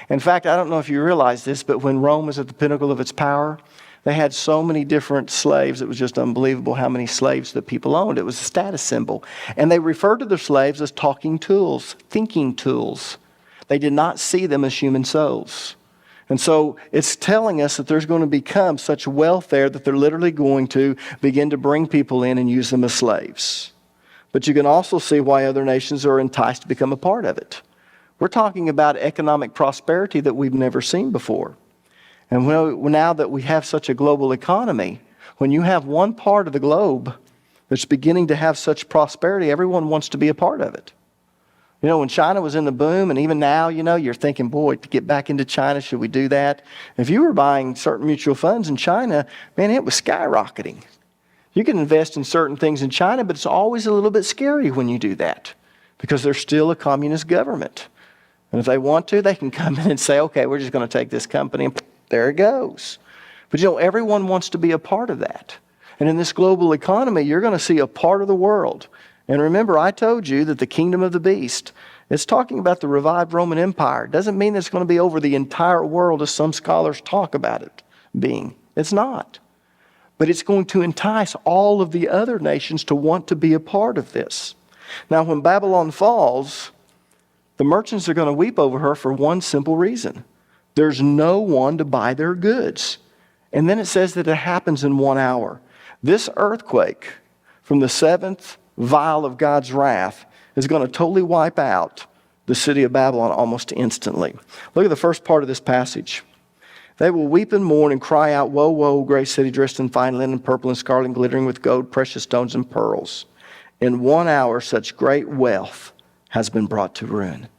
In fact, I don't know if you realize this, but when Rome was at the pinnacle of its power, they had so many different slaves. It was just unbelievable how many slaves that people owned. It was a status symbol. And they referred to their slaves as talking tools, thinking tools. They did not see them as human souls. And so it's telling us that there's going to become such wealth there that they're literally going to begin to bring people in and use them as slaves. But you can also see why other nations are enticed to become a part of it. We're talking about economic prosperity that we've never seen before. And now that we have such a global economy, when you have one part of the globe that's beginning to have such prosperity, everyone wants to be a part of it. You know, when China was in the boom, and even now, you know, you're thinking, boy, to get back into China, should we do that? If you were buying certain mutual funds in China, man, it was skyrocketing. You can invest in certain things in China, but it's always a little bit scary when you do that because they're still a communist government. And if they want to, they can come in and say, okay, we're just going to take this company and there it goes. But you know, everyone wants to be a part of that. And in this global economy, you're going to see a part of the world. And remember, I told you that the kingdom of the beast, it's talking about the revived Roman Empire. It doesn't mean it's going to be over the entire world as some scholars talk about it being. It's not. But it's going to entice all of the other nations to want to be a part of this. Now, when Babylon falls, the merchants are going to weep over her for one simple reason. There's no one to buy their goods. And then it says that it happens in 1 hour. This earthquake from the 7th vial of God's wrath is going to totally wipe out the city of Babylon almost instantly. Look at the first part of this passage. They will weep and mourn and cry out, woe, woe, great city, dressed in fine linen, purple and scarlet, glittering with gold, precious stones and pearls. In 1 hour, such great wealth has been brought to ruin.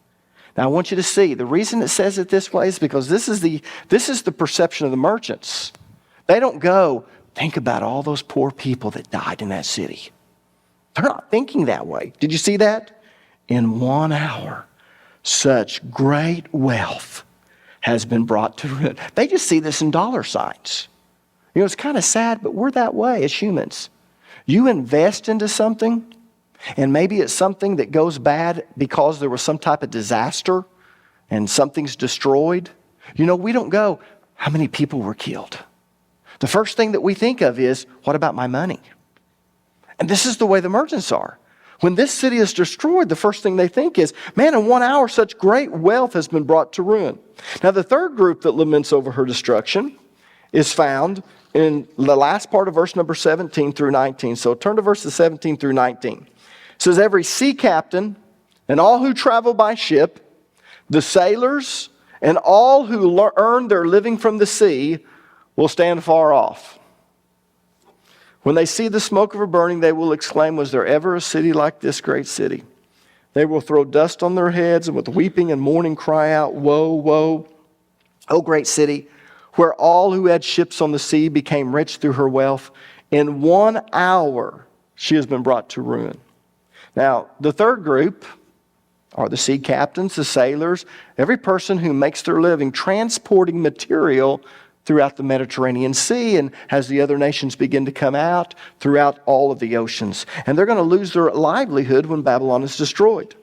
Now, I want you to see, the reason it says it this way is because this is the perception of the merchants. They don't go, think about all those poor people that died in that city. They're not thinking that way. Did you see that? In 1 hour, such great wealth has been brought to ruin. They just see this in dollar signs. You know, it's kind of sad, but we're that way as humans. You invest into something, and maybe it's something that goes bad because there was some type of disaster and something's destroyed. You know, we don't go, how many people were killed? The first thing that we think of is, what about my money? And this is the way the merchants are. When this city is destroyed, the first thing they think is, man, in 1 hour, such great wealth has been brought to ruin. Now, the third group that laments over her destruction is found in the last part of verse number 17 through 19. So turn to verses 17 through 19. It says, every sea captain and all who travel by ship, the sailors and all who earn their living from the sea will stand far off. When they see the smoke of her burning, they will exclaim, was there ever a city like this great city? They will throw dust on their heads and with weeping and mourning cry out, woe, woe, O great city, where all who had ships on the sea became rich through her wealth. In 1 hour, she has been brought to ruin. Now, the third group are the sea captains, the sailors, every person who makes their living transporting material throughout the Mediterranean Sea and as the other nations begin to come out throughout all of the oceans. And they're going to lose their livelihood when Babylon is destroyed.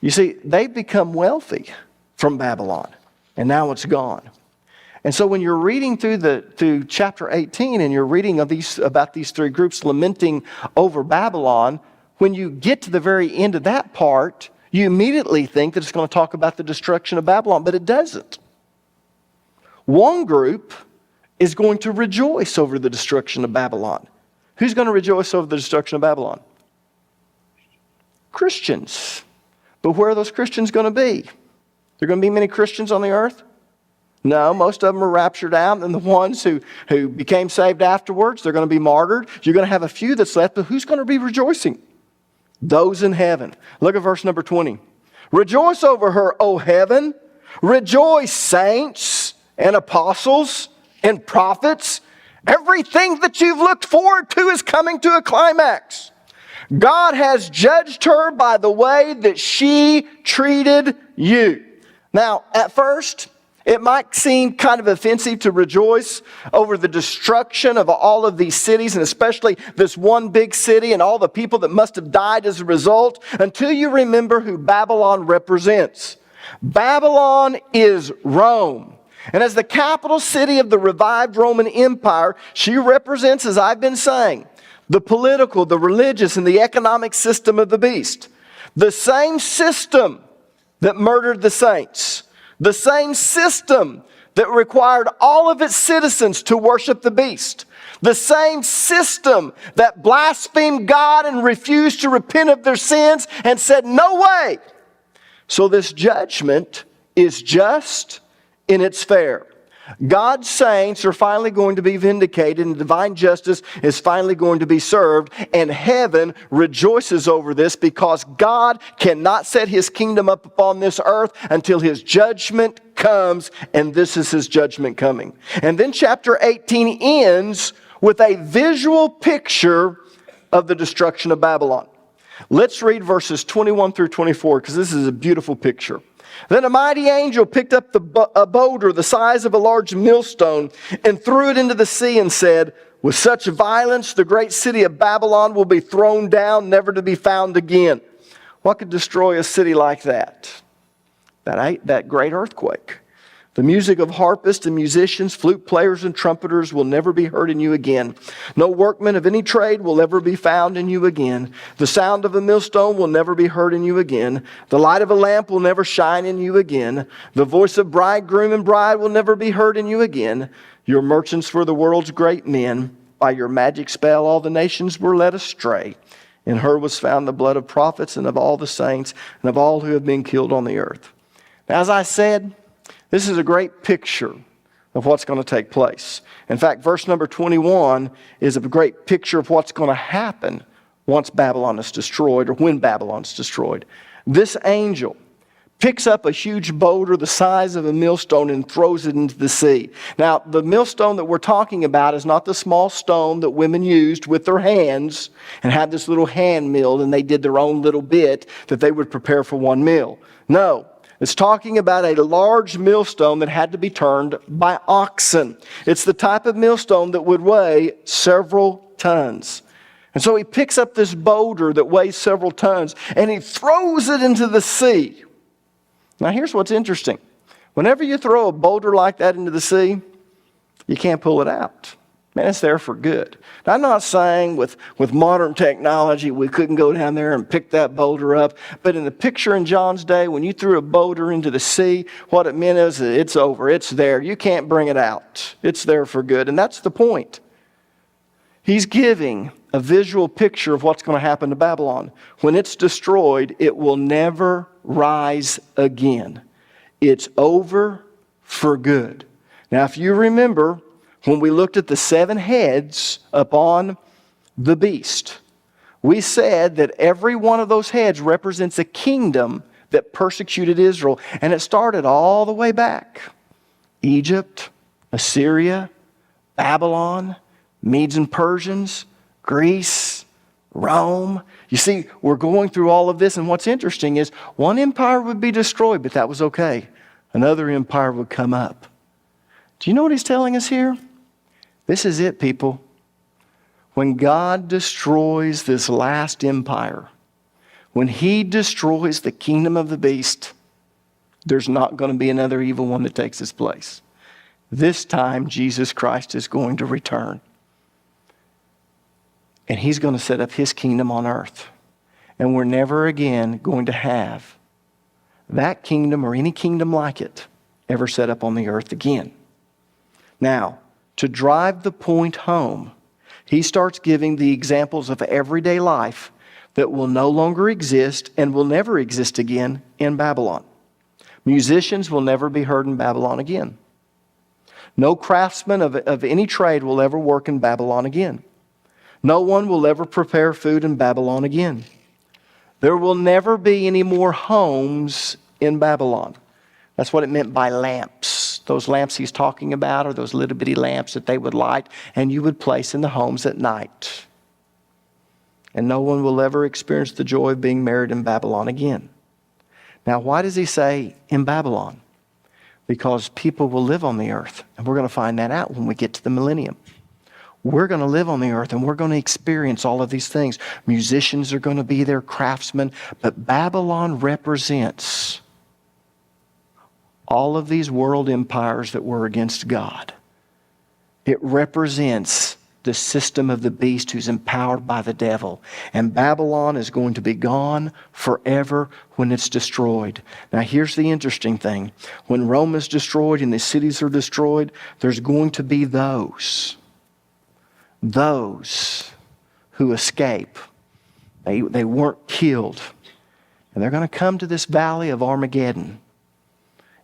You see, they've become wealthy from Babylon, and now it's gone. And so when you're reading through chapter 18 and you're reading about these three groups lamenting over Babylon, when you get to the very end of that part, you immediately think that it's going to talk about the destruction of Babylon, but it doesn't. One group is going to rejoice over the destruction of Babylon. Who's going to rejoice over the destruction of Babylon? Christians. But where are those Christians going to be? There going to be many Christians on the earth? No, most of them are raptured out, and the ones who became saved afterwards, they're going to be martyred. You're going to have a few that's left, but who's going to be rejoicing? Those in heaven. Look at verse number 20. Rejoice over her, O heaven. Rejoice, saints and apostles and prophets. Everything that you've looked forward to is coming to a climax. God has judged her by the way that she treated you. Now, at first, it might seem kind of offensive to rejoice over the destruction of all of these cities, and especially this one big city and all the people that must have died as a result, until you remember who Babylon represents. Babylon is Rome. And as the capital city of the revived Roman Empire, she represents, as I've been saying, the political, the religious, and the economic system of the beast. The same system that murdered the saints. The same system that required all of its citizens to worship the beast. The same system that blasphemed God and refused to repent of their sins and said, no way. So this judgment is just and it's fair. God's saints are finally going to be vindicated and divine justice is finally going to be served, and heaven rejoices over this because God cannot set his kingdom up upon this earth until his judgment comes, and this is his judgment coming. And then chapter 18 ends with a visual picture of the destruction of Babylon. Let's read verses 21 through 24 because this is a beautiful picture. Then a mighty angel picked up a boulder the size of a large millstone and threw it into the sea and said, with such violence, the great city of Babylon will be thrown down, never to be found again. What could destroy a city like that? That great earthquake. The music of harpists and musicians, flute players and trumpeters will never be heard in you again. No workman of any trade will ever be found in you again. The sound of a millstone will never be heard in you again. The light of a lamp will never shine in you again. The voice of bridegroom and bride will never be heard in you again. Your merchants were the world's great men. By your magic spell all the nations were led astray. In her was found the blood of prophets and of all the saints and of all who have been killed on the earth. Now, as I said, this is a great picture of what's going to take place. In fact, verse number 21 is a great picture of what's going to happen once Babylon is destroyed or when Babylon is destroyed. This angel picks up a huge boulder the size of a millstone and throws it into the sea. Now, the millstone that we're talking about is not the small stone that women used with their hands and had this little hand mill and they did their own little bit that they would prepare for one meal. No. It's talking about a large millstone that had to be turned by oxen. It's the type of millstone that would weigh several tons. And so he picks up this boulder that weighs several tons and he throws it into the sea. Now here's what's interesting. Whenever you throw a boulder like that into the sea, you can't pull it out. Man, it's there for good. Now, I'm not saying with modern technology we couldn't go down there and pick that boulder up, but in the picture in John's day, when you threw a boulder into the sea, what it meant is that it's over, it's there. You can't bring it out. It's there for good, and that's the point. He's giving a visual picture of what's going to happen to Babylon. When it's destroyed, it will never rise again. It's over for good. Now, if you remember, when we looked at the 7 heads upon the beast, we said that every one of those heads represents a kingdom that persecuted Israel. And it started all the way back. Egypt, Assyria, Babylon, Medes and Persians, Greece, Rome. You see, we're going through all of this, and what's interesting is one empire would be destroyed, but that was okay. Another empire would come up. Do you know what he's telling us here? This is it, people. When God destroys this last empire, when he destroys the kingdom of the beast, there's not going to be another evil one that takes its place. This time, Jesus Christ is going to return. And he's going to set up his kingdom on earth. And we're never again going to have that kingdom or any kingdom like it ever set up on the earth again. Now, to drive the point home, he starts giving the examples of everyday life that will no longer exist and will never exist again in Babylon. Musicians will never be heard in Babylon again. No craftsman of any trade will ever work in Babylon again. No one will ever prepare food in Babylon again. There will never be any more homes in Babylon. That's what it meant by lamps. Those lamps he's talking about are those little bitty lamps that they would light and you would place in the homes at night. And no one will ever experience the joy of being married in Babylon again. Now, why does he say in Babylon? Because people will live on the earth. And we're going to find that out when we get to the millennium. We're going to live on the earth and we're going to experience all of these things. Musicians are going to be there, craftsmen. But Babylon represents all of these world empires that were against God. It represents the system of the beast who's empowered by the devil. And Babylon is going to be gone forever when it's destroyed. Now here's the interesting thing. When Rome is destroyed and the cities are destroyed, there's going to be those who escape. They weren't killed. And they're going to come to this valley of Armageddon.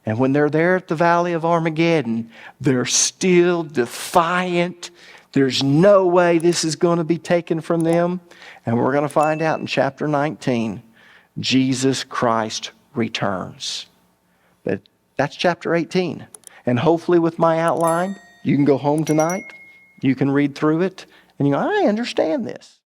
And when they're there at the Valley of Armageddon, they're still defiant. There's no way this is going to be taken from them. And we're going to find out in chapter 19, Jesus Christ returns. But that's chapter 18. And hopefully with my outline, you can go home tonight, you can read through it, and you go, I understand this.